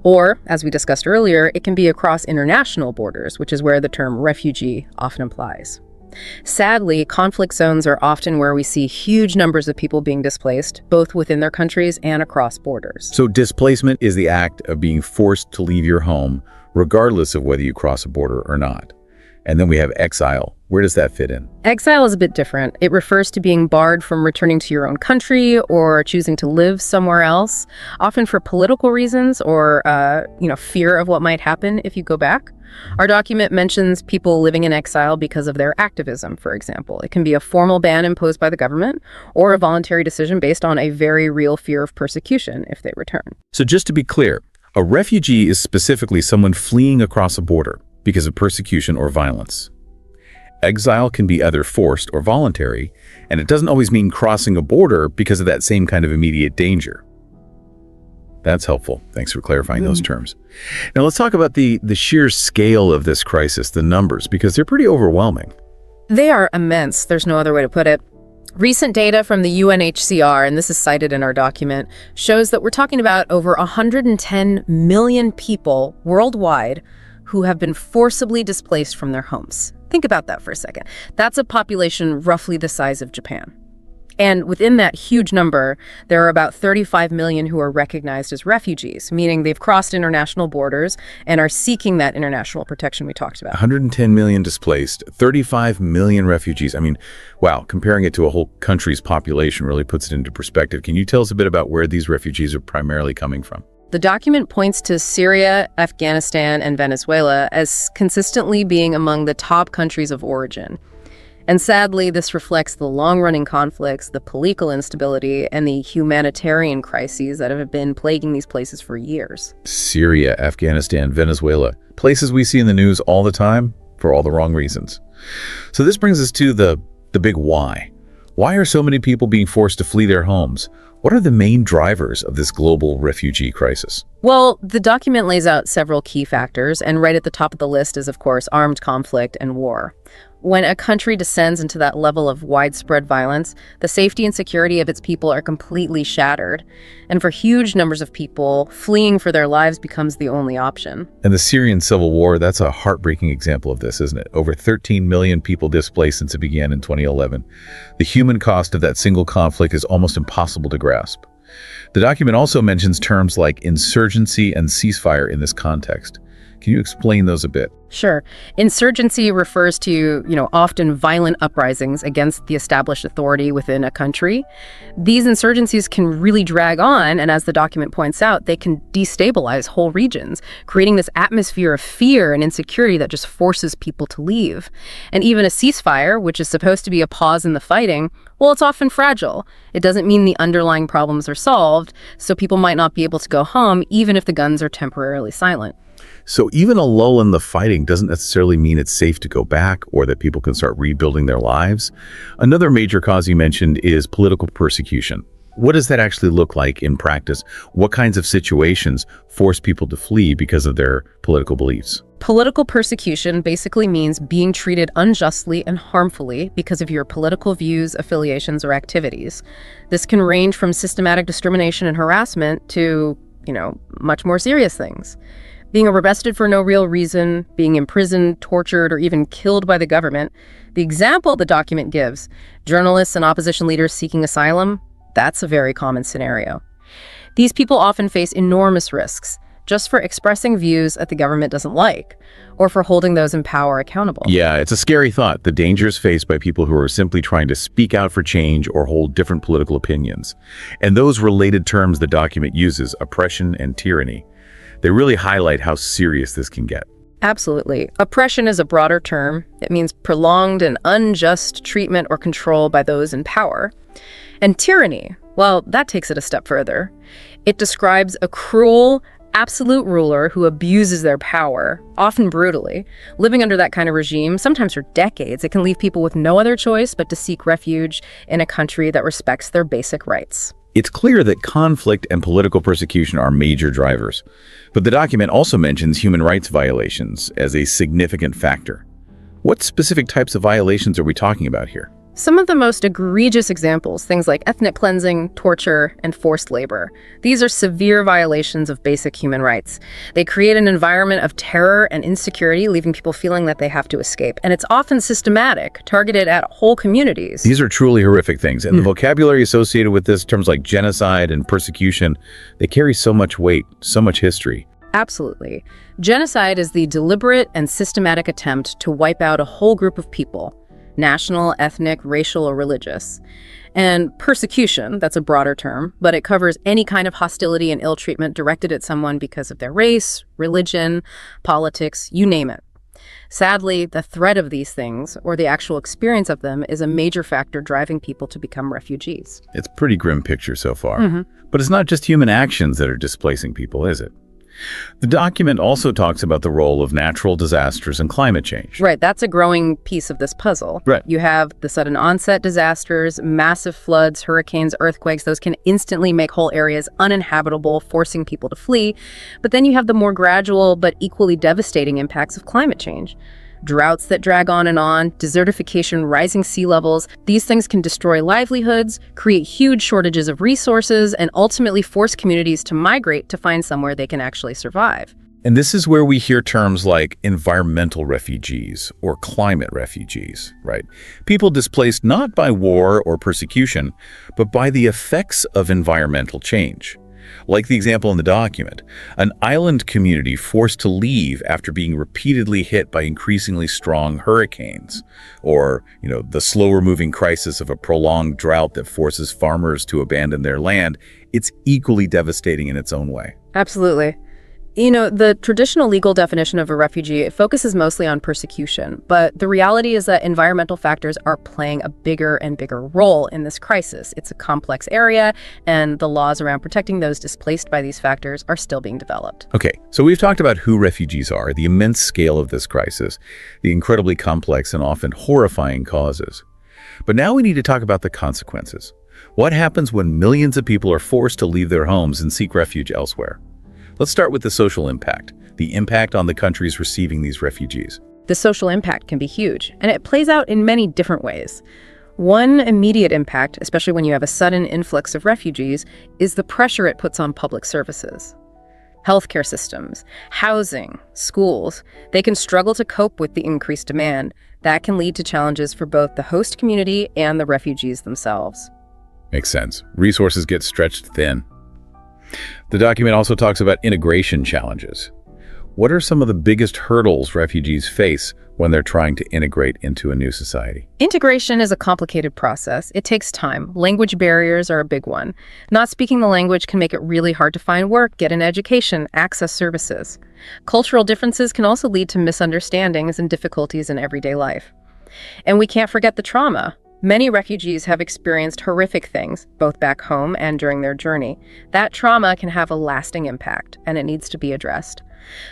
Or, as we discussed earlier, it can be across international borders, which is where the term refugee often applies. Sadly, conflict zones are often where we see huge numbers of people being displaced, both within their countries and across borders. So displacement is the act of being forced to leave your home, regardless of whether you cross a border or not. And then we have exile. Where does that fit in? Exile is a bit different. It refers to being barred from returning to your own country or choosing to live somewhere else, often for political reasons or, fear of what might happen if you go back. Our document mentions people living in exile because of their activism, for example. It can be a formal ban imposed by the government or a voluntary decision based on a very real fear of persecution if they return. So just to be clear, a refugee is specifically someone fleeing across a border because of persecution or violence. Exile can be either forced or voluntary, and it doesn't always mean crossing a border because of that same kind of immediate danger. That's helpful. Thanks for clarifying those terms. Now let's talk about the sheer scale of this crisis, the numbers, because they're pretty overwhelming. They are immense. There's no other way to put it. Recent data from the UNHCR, and this is cited in our document, shows that we're talking about over 110 million people worldwide who have been forcibly displaced from their homes. Think about that for a second. That's a population roughly the size of Japan. And within that huge number, there are about 35 million who are recognized as refugees, meaning they've crossed international borders and are seeking that international protection we talked about. 110 million displaced, 35 million refugees. I mean, wow, comparing it to a whole country's population really puts it into perspective. Can you tell us a bit about where these refugees are primarily coming from? The document points to Syria, Afghanistan, and Venezuela as consistently being among the top countries of origin. And sadly, this reflects the long-running conflicts, the political instability, and the humanitarian crises that have been plaguing these places for years. Syria, Afghanistan, Venezuela, places we see in the news all the time for all the wrong reasons. So this brings us to the big why. Why are so many people being forced to flee their homes? What are the main drivers of this global refugee crisis? Well, the document lays out several key factors, and right at the top of the list is, of course, armed conflict and war. When a country descends into that level of widespread violence, the safety and security of its people are completely shattered. And for huge numbers of people, fleeing for their lives becomes the only option. And the Syrian civil war, that's a heartbreaking example of this, isn't it? Over 13 million people displaced since it began in 2011. The human cost of that single conflict is almost impossible to grasp. The document also mentions terms like insurgency and ceasefire in this context. Can you explain those a bit? Sure. Insurgency refers to, often violent uprisings against the established authority within a country. These insurgencies can really drag on, and as the document points out, they can destabilize whole regions, creating this atmosphere of fear and insecurity that just forces people to leave. And even a ceasefire, which is supposed to be a pause in the fighting, well, it's often fragile. It doesn't mean the underlying problems are solved, so people might not be able to go home even if the guns are temporarily silent. So even a lull in the fighting doesn't necessarily mean it's safe to go back or that people can start rebuilding their lives. Another major cause you mentioned is political persecution. What does that actually look like in practice? What kinds of situations force people to flee because of their political beliefs? Political persecution basically means being treated unjustly and harmfully because of your political views, affiliations, or activities. This can range from systematic discrimination and harassment to, much more serious things. Being arrested for no real reason, being imprisoned, tortured, or even killed by the government. The example the document gives, journalists and opposition leaders seeking asylum, that's a very common scenario. These people often face enormous risks. just for expressing views that the government doesn't like, or for holding those in power accountable. Yeah, it's a scary thought, the dangers faced by people who are simply trying to speak out for change or hold different political opinions. And those related terms the document uses, oppression and tyranny, they really highlight how serious this can get. Absolutely. Oppression is a broader term. It means prolonged and unjust treatment or control by those in power. And tyranny, well, that takes it a step further. It describes a cruel, absolute ruler who abuses their power, often brutally. Living under that kind of regime, sometimes for decades, it can leave people with no other choice but to seek refuge in a country that respects their basic rights. It's clear that conflict and political persecution are major drivers, but the document also mentions human rights violations as a significant factor. What specific types of violations are we talking about here? Some of the most egregious examples, things like ethnic cleansing, torture, and forced labor. These are severe violations of basic human rights. They create an environment of terror and insecurity, leaving people feeling that they have to escape. And it's often systematic, targeted at whole communities. These are truly horrific things, and the vocabulary associated with this, terms like genocide and persecution, they carry so much weight, so much history. Absolutely. Genocide is the deliberate and systematic attempt to wipe out a whole group of people. National, ethnic, racial, or religious. And persecution, that's a broader term, but it covers any kind of hostility and ill treatment directed at someone because of their race, religion, politics, you name it. Sadly, the threat of these things, or the actual experience of them, is a major factor driving people to become refugees. It's a pretty grim picture so far. But it's not just human actions that are displacing people, is it? The document also talks about the role of natural disasters and climate change. Right, that's a growing piece of this puzzle. Right. You have the sudden onset disasters, massive floods, hurricanes, earthquakes. Those can instantly make whole areas uninhabitable, forcing people to flee. But then you have the more gradual but equally devastating impacts of climate change. Droughts that drag on, desertification, rising sea levels. These things can destroy livelihoods, create huge shortages of resources, and ultimately force communities to migrate to find somewhere they can actually survive. And this is where we hear terms like environmental refugees or climate refugees, right? People displaced not by war or persecution, but by the effects of environmental change. Like the example in the document, an island community forced to leave after being repeatedly hit by increasingly strong hurricanes, or, the slower-moving crisis of a prolonged drought that forces farmers to abandon their land. It's equally devastating in its own way. Absolutely. The traditional legal definition of a refugee, it focuses mostly on persecution, but the reality is that environmental factors are playing a bigger and bigger role in this crisis. It's a complex area, and the laws around protecting those displaced by these factors are still being developed. Okay, so we've talked about who refugees are, the immense scale of this crisis, the incredibly complex and often horrifying causes. But now we need to talk about the consequences. What happens when millions of people are forced to leave their homes and seek refuge elsewhere? Let's start with the social impact, the impact on the countries receiving these refugees. The social impact can be huge, and it plays out in many different ways. One immediate impact, especially when you have a sudden influx of refugees, is the pressure it puts on public services. Healthcare systems, housing, schools, they can struggle to cope with the increased demand. That can lead to challenges for both the host community and the refugees themselves. Makes sense. Resources get stretched thin. The document also talks about integration challenges. What are some of the biggest hurdles refugees face when they're trying to integrate into a new society? Integration is a complicated process. It takes time. Language barriers are a big one. Not speaking the language can make it really hard to find work, get an education, access services. Cultural differences can also lead to misunderstandings and difficulties in everyday life. And we can't forget the trauma. Many refugees have experienced horrific things, both back home and during their journey. That trauma can have a lasting impact, and it needs to be addressed.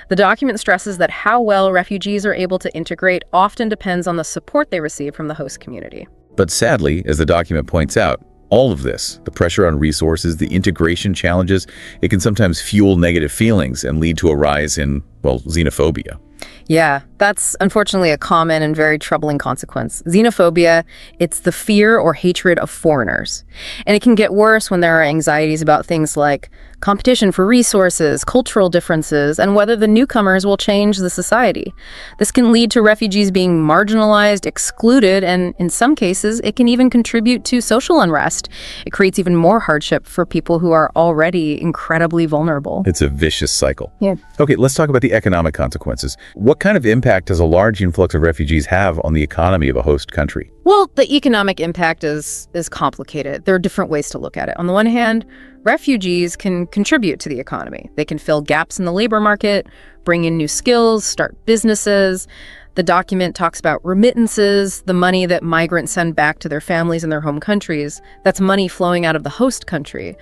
The document stresses that how well refugees are able to integrate often depends on the support they receive from the host community. But sadly, as the document points out, all of this, the pressure on resources, the integration challenges, it can sometimes fuel negative feelings and lead to a rise in, xenophobia. Yeah, That's unfortunately a common and very troubling consequence. Xenophobia, it's the fear or hatred of foreigners. And it can get worse when there are anxieties about things like competition for resources, cultural differences, and whether the newcomers will change the society. This can lead to refugees being marginalized, excluded, and in some cases, it can even contribute to social unrest. It creates even more hardship for people who are already incredibly vulnerable. It's a vicious cycle. Yeah. Okay, let's talk about the economic consequences. What kind of impact does a large influx of refugees have on the economy of a host country? Well, the economic impact is complicated. There are different ways to look at it. On the one hand, refugees can contribute to the economy. They can fill gaps in the labor market, bring in new skills, start businesses. The document talks about remittances, the money that migrants send back to their families in their home countries. That's money flowing out of the host country.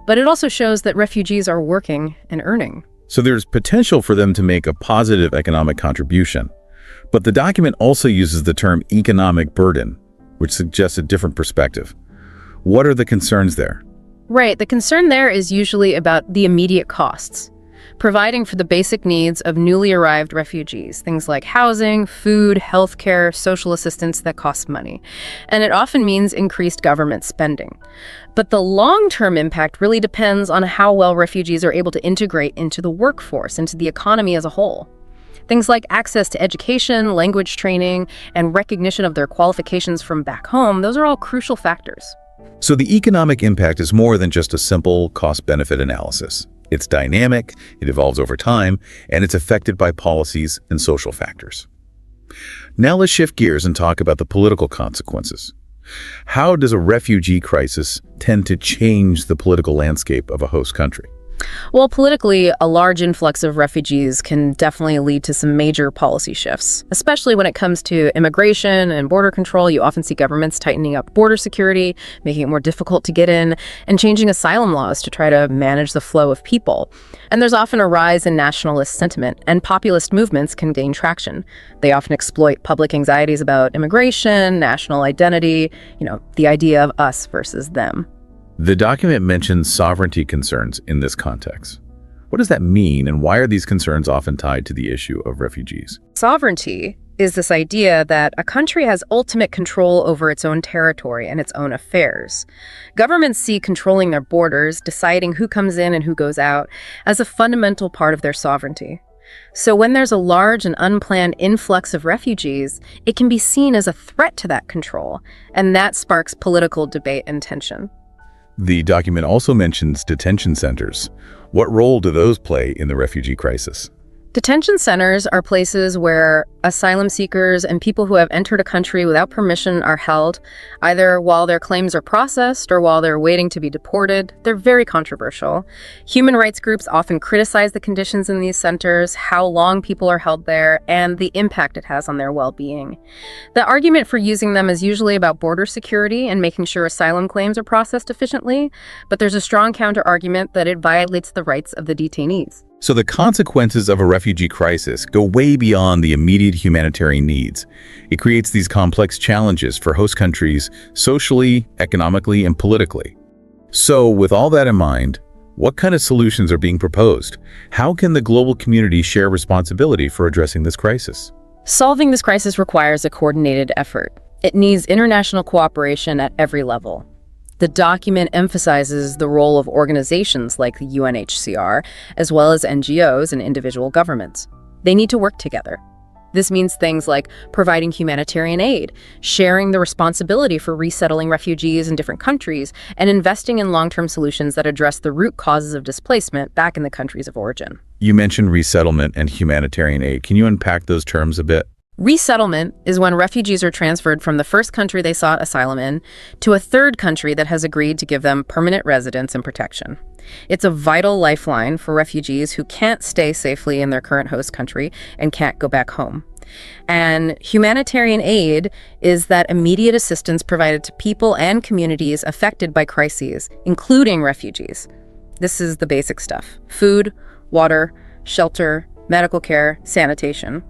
But it also shows that refugees are working and earning. So there's potential for them to make a positive economic contribution. But the document also uses the term economic burden, which suggests a different perspective. What are the concerns there? Right. The concern there is usually about the immediate costs, providing for the basic needs of newly arrived refugees, things like housing, food, healthcare, social assistance that cost money. And it often means increased government spending. But the long-term impact really depends on how well refugees are able to integrate into the workforce, into the economy as a whole. Things like access to education, language training, and recognition of their qualifications from back home, those are all crucial factors. So the economic impact is more than just a simple cost-benefit analysis. It's dynamic, it evolves over time, and it's affected by policies and social factors. Now let's shift gears and talk about the political consequences. How does a refugee crisis tend to change the political landscape of a host country? Well, politically, a large influx of refugees can definitely lead to some major policy shifts, especially when it comes to immigration and border control. You often see governments tightening up border security, making it more difficult to get in, and changing asylum laws to try to manage the flow of people. And there's often a rise in nationalist sentiment, and populist movements can gain traction. They often exploit public anxieties about immigration, national identity, the idea of us versus them. The document mentions sovereignty concerns in this context. What does that mean, and why are these concerns often tied to the issue of refugees? Sovereignty is this idea that a country has ultimate control over its own territory and its own affairs. Governments see controlling their borders, deciding who comes in and who goes out, as a fundamental part of their sovereignty. So when there's a large and unplanned influx of refugees, it can be seen as a threat to that control, and that sparks political debate and tension. The document also mentions detention centers. What role do those play in the refugee crisis? Detention centers are places where asylum seekers and people who have entered a country without permission are held, either while their claims are processed or while they're waiting to be deported. They're very controversial. Human rights groups often criticize the conditions in these centers, how long people are held there, and the impact it has on their well-being. The argument for using them is usually about border security and making sure asylum claims are processed efficiently, but there's a strong counter-argument that it violates the rights of the detainees. So the consequences of a refugee crisis go way beyond the immediate humanitarian needs. It creates these complex challenges for host countries socially, economically, and politically. So with all that in mind, what kind of solutions are being proposed? How can the global community share responsibility for addressing this crisis? Solving this crisis requires a coordinated effort. It needs international cooperation at every level. The document emphasizes the role of organizations like the UNHCR, as well as NGOs and individual governments. They need to work together. This means things like providing humanitarian aid, sharing the responsibility for resettling refugees in different countries, and investing in long-term solutions that address the root causes of displacement back in the countries of origin. You mentioned resettlement and humanitarian aid. Can you unpack those terms a bit? Resettlement is when refugees are transferred from the first country they sought asylum in to a third country that has agreed to give them permanent residence and protection. It's a vital lifeline for refugees who can't stay safely in their current host country and can't go back home. And humanitarian aid is that immediate assistance provided to people and communities affected by crises, including refugees. This is the basic stuff: food, water, shelter, medical care, sanitation.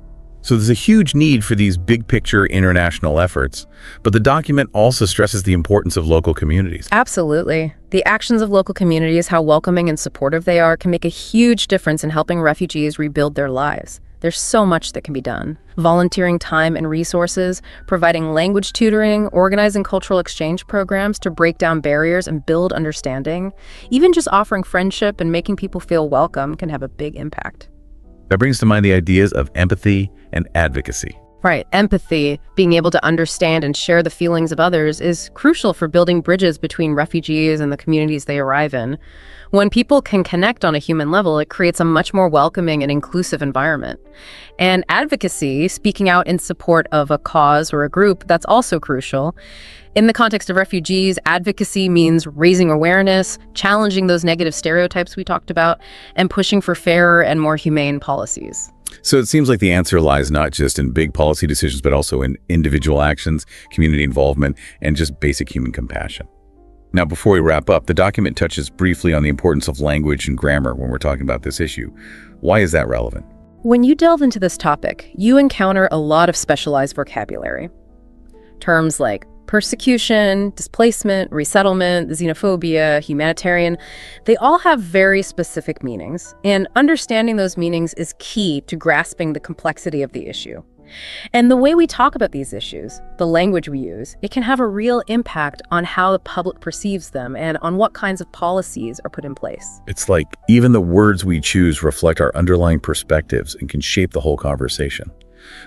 So there's a huge need for these big-picture international efforts, but the document also stresses the importance of local communities. Absolutely. The actions of local communities, how welcoming and supportive they are, can make a huge difference in helping refugees rebuild their lives. There's so much that can be done. Volunteering time and resources, providing language tutoring, organizing cultural exchange programs to break down barriers and build understanding. Even just offering friendship and making people feel welcome can have a big impact. That brings to mind the ideas of empathy and advocacy. Right. Empathy, being able to understand and share the feelings of others, is crucial for building bridges between refugees and the communities they arrive in. When people can connect on a human level, it creates a much more welcoming and inclusive environment. And advocacy, speaking out in support of a cause or a group, that's also crucial. In the context of refugees, advocacy means raising awareness, challenging those negative stereotypes we talked about, and pushing for fairer and more humane policies. So it seems like the answer lies not just in big policy decisions, but also in individual actions, community involvement, and just basic human compassion. Now, before we wrap up, the document touches briefly on the importance of language and grammar when we're talking about this issue. Why is that relevant? When you delve into this topic, you encounter a lot of specialized vocabulary. Terms like persecution, displacement, resettlement, xenophobia, humanitarian, they all have very specific meanings, and understanding those meanings is key to grasping the complexity of the issue. And the way we talk about these issues, the language we use, it can have a real impact on how the public perceives them and on what kinds of policies are put in place. It's like even the words we choose reflect our underlying perspectives and can shape the whole conversation.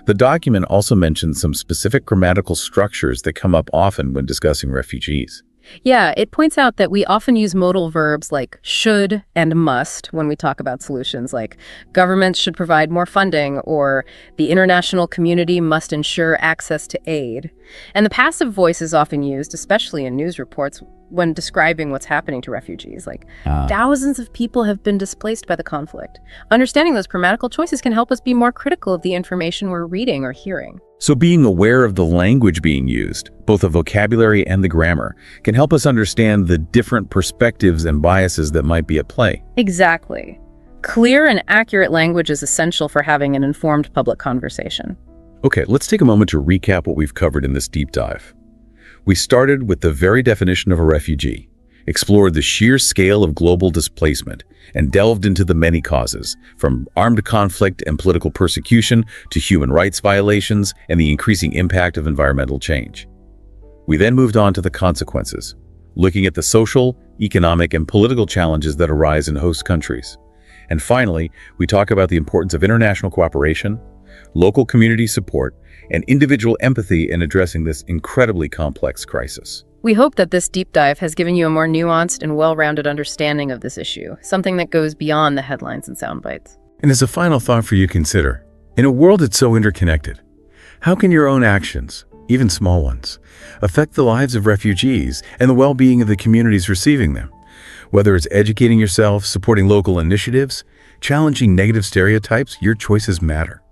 The document also mentions some specific grammatical structures that come up often when discussing refugees. Yeah, it points out that we often use modal verbs like should and must when we talk about solutions, like governments should provide more funding or the international community must ensure access to aid. And the passive voice is often used, especially in news reports, when describing what's happening to refugees, like thousands of people have been displaced by the conflict. Understanding those grammatical choices can help us be more critical of the information we're reading or hearing. So being aware of the language being used, both the vocabulary and the grammar, can help us understand the different perspectives and biases that might be at play. Exactly. Clear and accurate language is essential for having an informed public conversation. Okay, let's take a moment to recap what we've covered in this deep dive. We started with the very definition of a refugee, explored the sheer scale of global displacement, and delved into the many causes, from armed conflict and political persecution to human rights violations and the increasing impact of environmental change. We then moved on to the consequences, looking at the social, economic, and political challenges that arise in host countries. And finally, we talk about the importance of international cooperation, local community support, and individual empathy in addressing this incredibly complex crisis. We hope that this deep dive has given you a more nuanced and well-rounded understanding of this issue, something that goes beyond the headlines and sound bites. And as a final thought for you to consider, in a world that's so interconnected, how can your own actions, even small ones, affect the lives of refugees and the well-being of the communities receiving them? Whether it's educating yourself, supporting local initiatives, challenging negative stereotypes, your choices matter.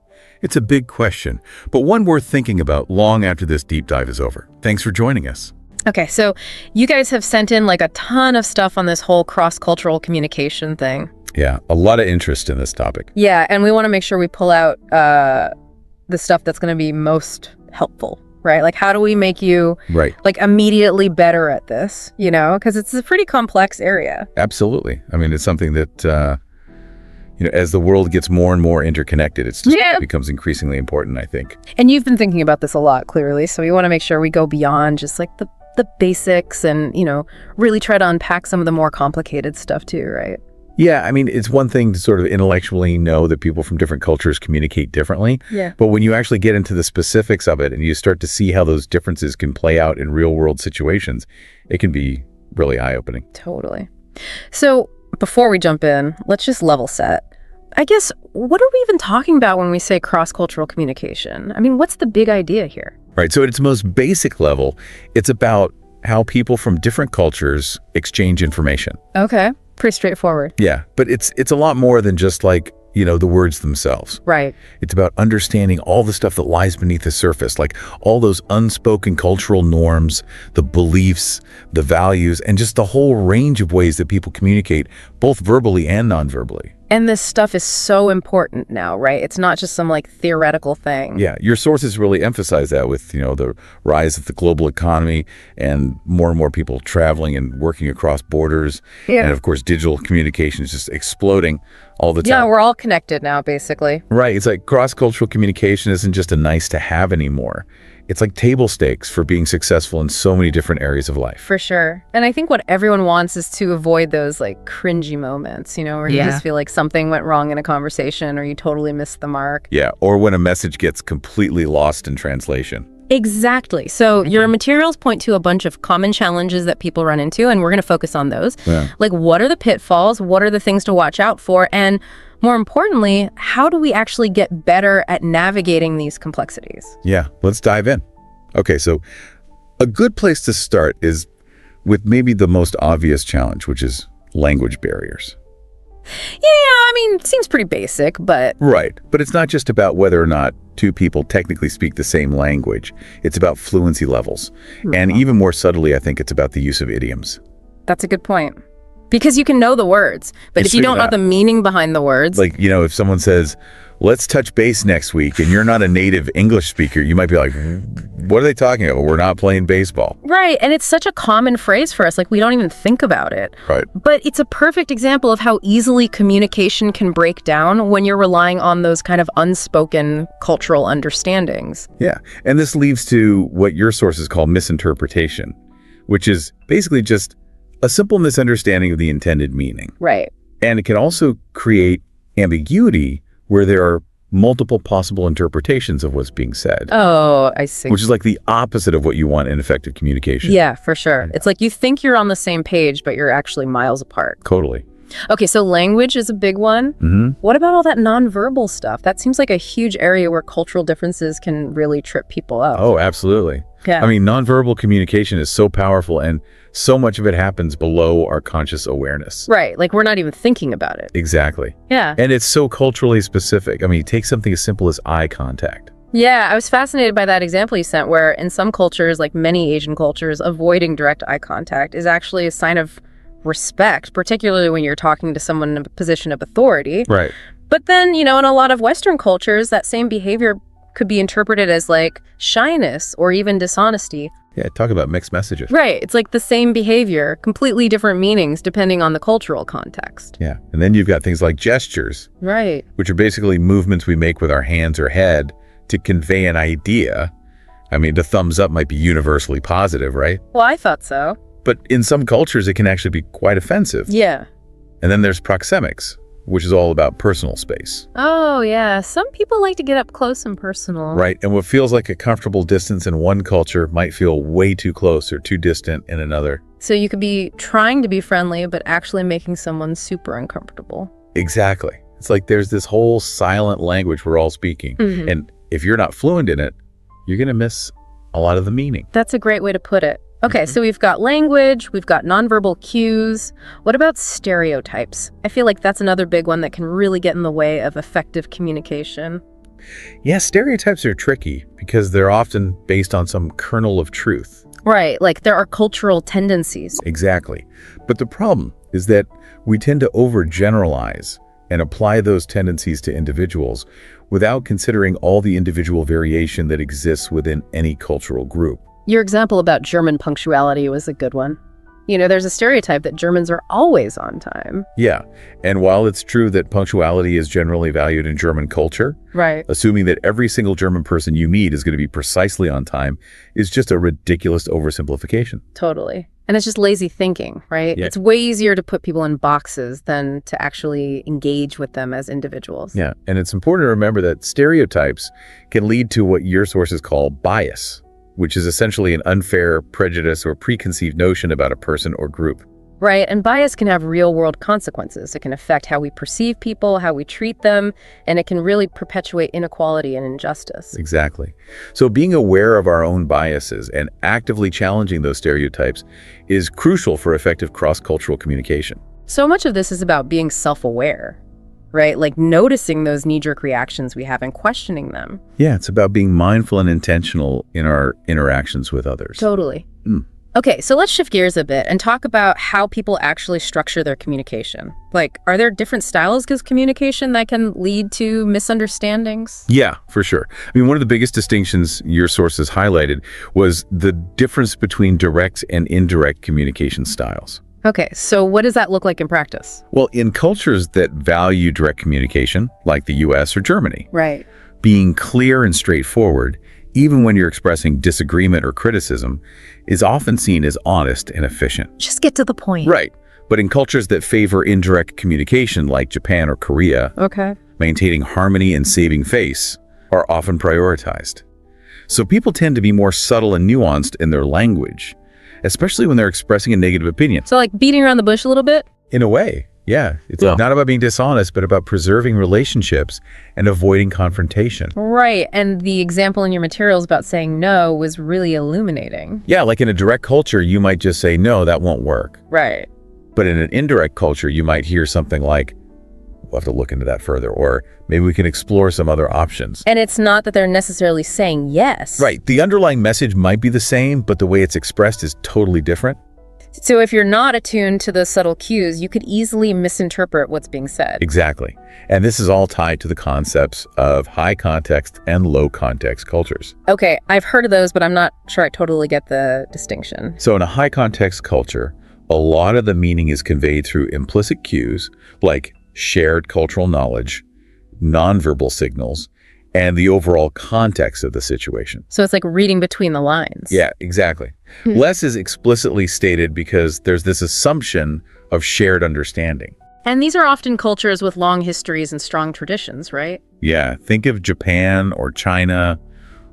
It's a big question, but one worth thinking about long after this deep dive is over. Thanks for joining us. Okay, so you guys have sent in like a ton of stuff on this whole cross-cultural communication thing. Yeah, a lot of interest in this topic. Yeah, and we want to make sure we pull out the stuff that's going to be most helpful, right? Like, how do we make you like immediately better at this, you know? Because it's a pretty complex area. Absolutely. I mean, it's something that, as the world gets more and more interconnected, it becomes increasingly important, I think. And you've been thinking about this a lot, clearly. So we want to make sure we go beyond just like the basics and, really try to unpack some of the more complicated stuff too, right? Yeah, I mean, it's one thing to sort of intellectually know that people from different cultures communicate differently. Yeah. But when you actually get into the specifics of it and you start to see how those differences can play out in real world situations, it can be really eye-opening. Totally. So before we jump in, let's just level set. I guess, what are we even talking about when we say cross-cultural communication? I mean, what's the big idea here? Right. So at its most basic level, it's about how people from different cultures exchange information. Okay. Pretty straightforward. Yeah. But it's a lot more than just like, the words themselves. Right. It's about understanding all the stuff that lies beneath the surface, like all those unspoken cultural norms, the beliefs, the values, and just the whole range of ways that people communicate, both verbally and non-verbally. And this stuff is so important now, right? It's not just some like theoretical thing. Yeah, your sources really emphasize that with, the rise of the global economy and more people traveling and working across borders. Yeah. And of course, digital communication is just exploding all the time. Yeah, we're all connected now, basically. Right. It's like cross-cultural communication isn't just a nice to have anymore. It's like table stakes for being successful in so many different areas of life. For sure. And I think what everyone wants is to avoid those like cringy moments, where you just feel like something went wrong in a conversation or you totally missed the mark. Yeah, or when a message gets completely lost in translation. Exactly. So your materials point to a bunch of common challenges that people run into, and we're going to focus on those. Yeah. Like, what are the pitfalls? What are the things to watch out for? And more importantly, how do we actually get better at navigating these complexities? Yeah, let's dive in. Okay, so a good place to start is with maybe the most obvious challenge, which is language barriers. Yeah, it seems pretty basic, but... Right, but it's not just about whether or not two people technically speak the same language. It's about fluency levels. And even more subtly, I think it's about the use of idioms. That's a good point. Because you can know the words, but if you don't know the meaning behind the words... Like, if someone says, let's touch base next week, and you're not a native English speaker, you might be like, what are they talking about? We're not playing baseball. Right, and it's such a common phrase for us, like we don't even think about it. Right. But it's a perfect example of how easily communication can break down when you're relying on those kind of unspoken cultural understandings. Yeah, and this leads to what your sources call misinterpretation, which is basically just a simple misunderstanding of the intended meaning. Right. And it can also create ambiguity where there are multiple possible interpretations of what's being said. Oh, I see. Which is like the opposite of what you want in effective communication. Yeah, for sure. It's like you think you're on the same page, but you're actually miles apart. Totally. Okay, so language is a big one. What about all that nonverbal stuff? That seems like a huge area where cultural differences can really trip people up. Oh, absolutely. Yeah. Nonverbal communication is so powerful, and so much of it happens below our conscious awareness. Right, like we're not even thinking about it. Exactly. Yeah. And it's so culturally specific. Take something as simple as eye contact. Yeah, I was fascinated by that example you sent, where in some cultures, like many Asian cultures, avoiding direct eye contact is actually a sign of respect, particularly when you're talking to someone in a position of authority. Right. But then, in a lot of Western cultures, that same behavior could be interpreted as like shyness or even dishonesty. Yeah, talk about mixed messages. Right. It's like the same behavior, completely different meanings depending on the cultural context. Yeah. And then you've got things like gestures. Right. Which are basically movements we make with our hands or head to convey an idea. The thumbs up might be universally positive, right? Well, I thought so. But in some cultures, it can actually be quite offensive. Yeah. And then there's proxemics, which is all about personal space. Oh, yeah. Some people like to get up close and personal. Right. And what feels like a comfortable distance in one culture might feel way too close or too distant in another. So you could be trying to be friendly, but actually making someone super uncomfortable. Exactly. It's like there's this whole silent language we're all speaking. And if you're not fluent in it, you're going to miss a lot of the meaning. That's a great way to put it. Okay, so we've got language, we've got nonverbal cues. What about stereotypes? I feel like that's another big one that can really get in the way of effective communication. Yeah, stereotypes are tricky because they're often based on some kernel of truth. Right, like there are cultural tendencies. Exactly. But the problem is that we tend to overgeneralize and apply those tendencies to individuals without considering all the individual variation that exists within any cultural group. Your example about German punctuality was a good one. There's a stereotype that Germans are always on time. Yeah, and while it's true that punctuality is generally valued in German culture, right, assuming that every single German person you meet is going to be precisely on time is just a ridiculous oversimplification. Totally. And it's just lazy thinking, right? Yeah. It's way easier to put people in boxes than to actually engage with them as individuals. Yeah, and it's important to remember that stereotypes can lead to what your sources call bias, which is essentially an unfair prejudice or preconceived notion about a person or group. Right, and bias can have real-world consequences. It can affect how we perceive people, how we treat them, and it can really perpetuate inequality and injustice. Exactly. So being aware of our own biases and actively challenging those stereotypes is crucial for effective cross-cultural communication. So much of this is about being self-aware, right? Like noticing those knee-jerk reactions we have and questioning them. Yeah, it's about being mindful and intentional in our interactions with others. Totally. Okay, so let's shift gears a bit and talk about how people actually structure their communication. Like, are there different styles of communication that can lead to misunderstandings? Yeah, for sure. I mean, one of the biggest distinctions your sources highlighted was the difference between direct and indirect communication styles. Okay, so what does that look like in practice? Well, in cultures that value direct communication, like the US or Germany, Right. being clear and straightforward, even when you're expressing disagreement or criticism, is often seen as honest and efficient. Just get to the point. Right. But in cultures that favor indirect communication, like Japan or Korea, Okay. maintaining harmony and saving face are often prioritized. So people tend to be more subtle and nuanced in their language, especially when they're expressing a negative opinion. So like beating around the bush a little bit? In a way, yeah. It's not about being dishonest, but about preserving relationships and avoiding confrontation. Right, and the example in your materials about saying no was really illuminating. Yeah, like in a direct culture, you might just say, no, that won't work. Right. But in an indirect culture, you might hear something like, we'll have to look into that further, or maybe we can explore some other options. And it's not that they're necessarily saying yes. Right. The underlying message might be the same, but the way it's expressed is totally different. So if you're not attuned to the subtle cues, you could easily misinterpret what's being said. Exactly. And this is all tied to the concepts of high context and low context cultures. Okay, I've heard of those, but I'm not sure I totally get the distinction. So in a high context culture, a lot of the meaning is conveyed through implicit cues like shared cultural knowledge, nonverbal signals, and the overall context of the situation. So it's like reading between the lines. Yeah, exactly. Less is explicitly stated because there's this assumption of shared understanding. And these are often cultures with long histories and strong traditions, right? Yeah, think of Japan or China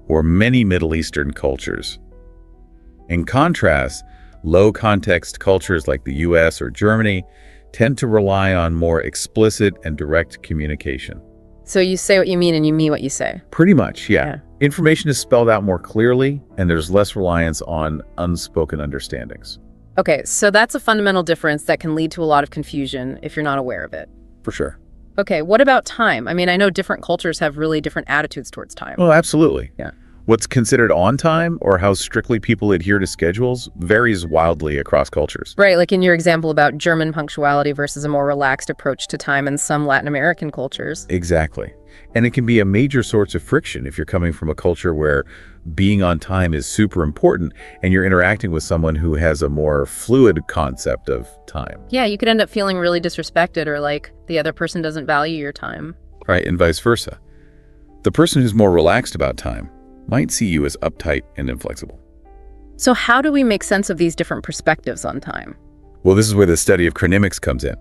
or many Middle Eastern cultures. In contrast, low context cultures like the US or Germany tend to rely on more explicit and direct communication. So you say what you mean and you mean what you say. Pretty much, yeah. Yeah. Information is spelled out more clearly, and there's less reliance on unspoken understandings. Okay, so that's a fundamental difference that can lead to a lot of confusion if you're not aware of it. For sure. Okay, what about time? I mean, I know different cultures have really different attitudes towards time. Well, absolutely. Yeah. What's considered on time or how strictly people adhere to schedules varies wildly across cultures. Right, like in your example about German punctuality versus a more relaxed approach to time in some Latin American cultures. Exactly. And it can be a major source of friction if you're coming from a culture where being on time is super important and you're interacting with someone who has a more fluid concept of time. Yeah, you could end up feeling really disrespected or like the other person doesn't value your time. Right, and vice versa. The person who's more relaxed about time might see you as uptight and inflexible. So how do we make sense of these different perspectives on time? Well, this is where the study of chronemics comes in,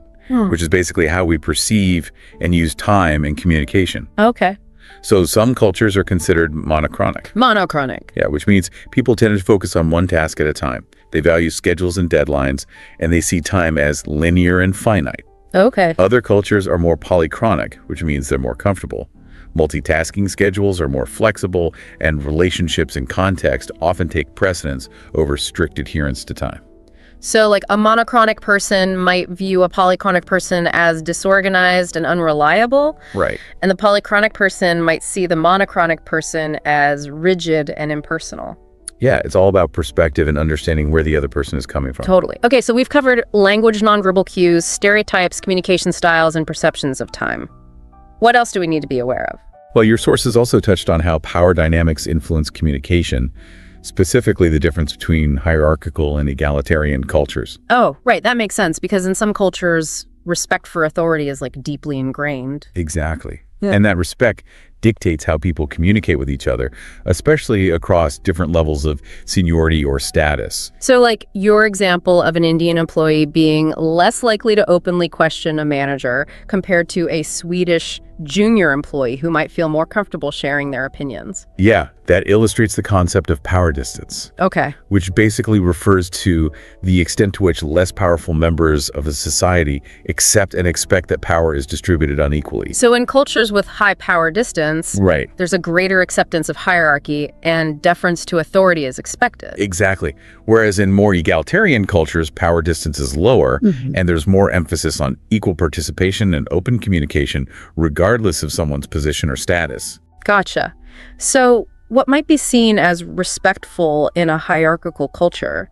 which is basically how we perceive and use time in communication. Okay. So some cultures are considered monochronic. Monochronic. Yeah, which means people tend to focus on one task at a time. They value schedules and deadlines, and they see time as linear and finite. Okay. Other cultures are more polychronic, which means they're more comfortable. Multitasking schedules are more flexible, and relationships and context often take precedence over strict adherence to time. So like a monochronic person might view a polychronic person as disorganized and unreliable. Right. And the polychronic person might see the monochronic person as rigid and impersonal. Yeah, it's all about perspective and understanding where the other person is coming from. Totally. Okay, so we've covered language, nonverbal cues, stereotypes, communication styles, and perceptions of time. What else do we need to be aware of? Well, your sources also touched on how power dynamics influence communication, specifically the difference between hierarchical and egalitarian cultures. Oh, right, that makes sense, because in some cultures, respect for authority is like deeply ingrained. Exactly. Yeah. And that respect dictates how people communicate with each other, especially across different levels of seniority or status. So like your example of an Indian employee being less likely to openly question a manager compared to a Swedish junior employee who might feel more comfortable sharing their opinions. Yeah, that illustrates the concept of power distance, Okay. which basically refers to the extent to which less powerful members of a society accept and expect that power is distributed unequally. So in cultures with high power distance, Right. there's a greater acceptance of hierarchy and deference to authority is expected. Exactly. Whereas in more egalitarian cultures, power distance is lower, and there's more emphasis on equal participation and open communication, regardless of someone's position or status. Gotcha. So what might be seen as respectful in a hierarchical culture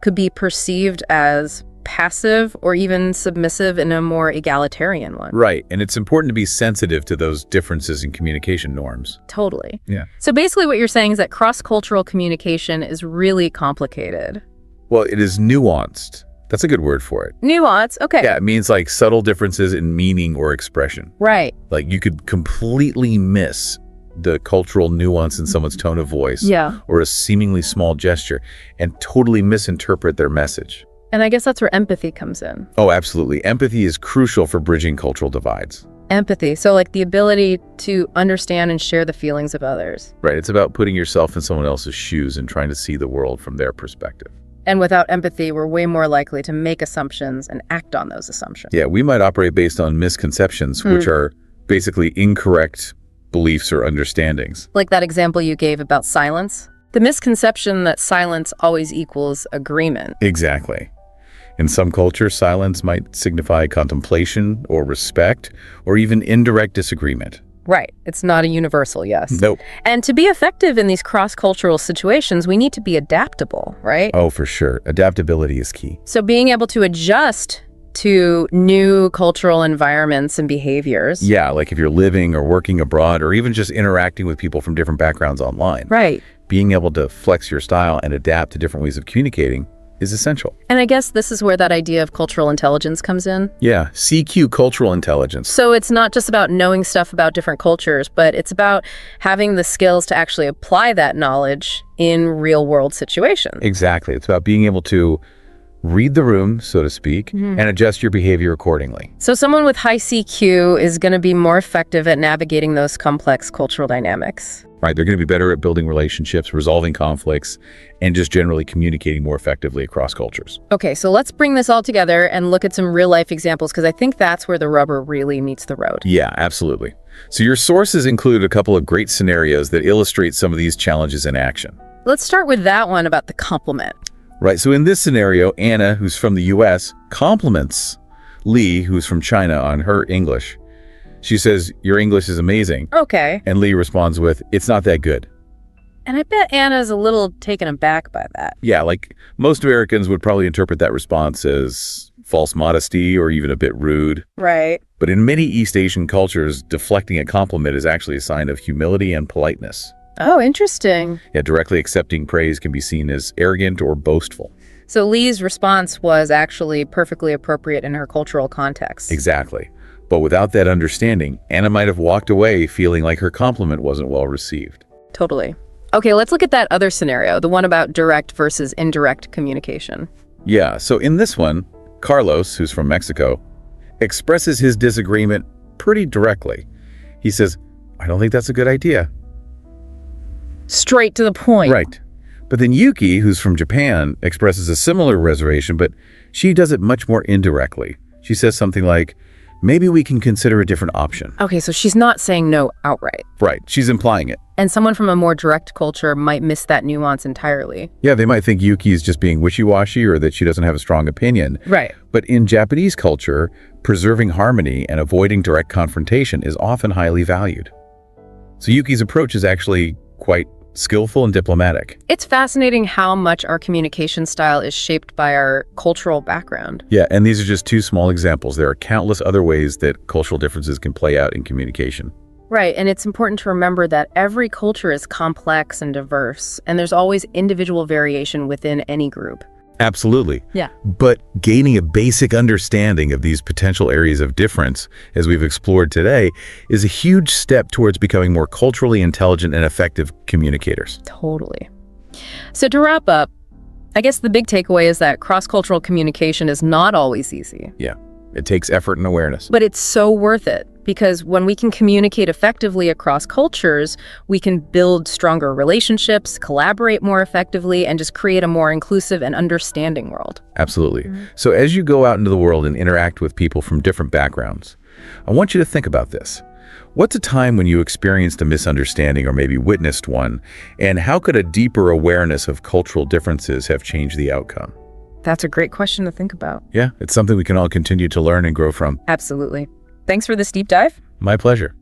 could be perceived as passive or even submissive in a more egalitarian one. Right, and it's important to be sensitive to those differences in communication norms. Totally. Yeah. So basically what you're saying is that cross-cultural communication is really complicated. Well, it is nuanced. That's a good word for it. Nuance, okay. Yeah, it means like subtle differences in meaning or expression. Right. Like you could completely miss the cultural nuance in someone's tone of voice Yeah. or a seemingly small gesture and totally misinterpret their message. And I guess that's where empathy comes in. Oh, absolutely. Empathy is crucial for bridging cultural divides. Empathy, so like the ability to understand and share the feelings of others. Right. It's about putting yourself in someone else's shoes and trying to see the world from their perspective. And without empathy, we're way more likely to make assumptions and act on those assumptions. Yeah, we might operate based on misconceptions, which are basically incorrect beliefs or understandings. Like that example you gave about silence. The misconception that silence always equals agreement. Exactly. In some cultures, silence might signify contemplation or respect or even indirect disagreement. Right. It's not a universal yes. Nope. And to be effective in these cross-cultural situations, we need to be adaptable, right? Oh, for sure. Adaptability is key. So being able to adjust to new cultural environments and behaviors. Yeah, like if you're living or working abroad or even just interacting with people from different backgrounds online. Right. Being able to flex your style and adapt to different ways of communicating is essential. And I guess this is where that idea of cultural intelligence comes in. Yeah, CQ, cultural intelligence. So it's not just about knowing stuff about different cultures, but it's about having the skills to actually apply that knowledge in real-world situations. Exactly. It's about being able to read the room, so to speak, and adjust your behavior accordingly. So someone with high CQ is going to be more effective at navigating those complex cultural dynamics. Right, they're going to be better at building relationships, resolving conflicts, and just generally communicating more effectively across cultures. Okay, so let's bring this all together and look at some real-life examples, because I think that's where the rubber really meets the road. Yeah, absolutely. So your sources include a couple of great scenarios that illustrate some of these challenges in action. Let's start with that one about the compliment. Right, so in this scenario, Anna, who's from the US, compliments Lee, who's from China, on her English. She says, "Your English is amazing." Okay. And Lee responds with, "It's not that good." And I bet Anna's a little taken aback by that. Yeah, like most Americans would probably interpret that response as false modesty or even a bit rude. Right. But in many East Asian cultures, deflecting a compliment is actually a sign of humility and politeness. Oh, interesting. Yeah, directly accepting praise can be seen as arrogant or boastful. So Lee's response was actually perfectly appropriate in her cultural context. Exactly. But without that understanding, Anna might have walked away feeling like her compliment wasn't well received. Totally. Okay, let's look at that other scenario, the one about direct versus indirect communication. Yeah, so in this one, Carlos, who's from Mexico, expresses his disagreement pretty directly. He says, "I don't think that's a good idea." Straight to the point. Right. But then Yuki, who's from Japan, expresses a similar reservation, but she does it much more indirectly. She says something like, "Maybe we can consider a different option." Okay, so she's not saying no outright. Right, she's implying it. And someone from a more direct culture might miss that nuance entirely. Yeah, they might think Yuki is just being wishy-washy or that she doesn't have a strong opinion. Right. But in Japanese culture, preserving harmony and avoiding direct confrontation is often highly valued. So Yuki's approach is actually quite skillful and diplomatic. It's fascinating how much our communication style is shaped by our cultural background. Yeah, and these are just two small examples. There are countless other ways that cultural differences can play out in communication. Right, and it's important to remember that every culture is complex and diverse, and there's always individual variation within any group. Absolutely. Yeah. But gaining a basic understanding of these potential areas of difference, as we've explored today, is a huge step towards becoming more culturally intelligent and effective communicators. Totally. So to wrap up, I guess the big takeaway is that cross-cultural communication is not always easy. Yeah, it takes effort and awareness. But it's so worth it, because when we can communicate effectively across cultures, we can build stronger relationships, collaborate more effectively, and just create a more inclusive and understanding world. Absolutely. So as you go out into the world and interact with people from different backgrounds, I want you to think about this. What's a time when you experienced a misunderstanding or maybe witnessed one, and how could a deeper awareness of cultural differences have changed the outcome? That's a great question to think about. Yeah, it's something we can all continue to learn and grow from. Absolutely. Thanks for this deep dive. My pleasure.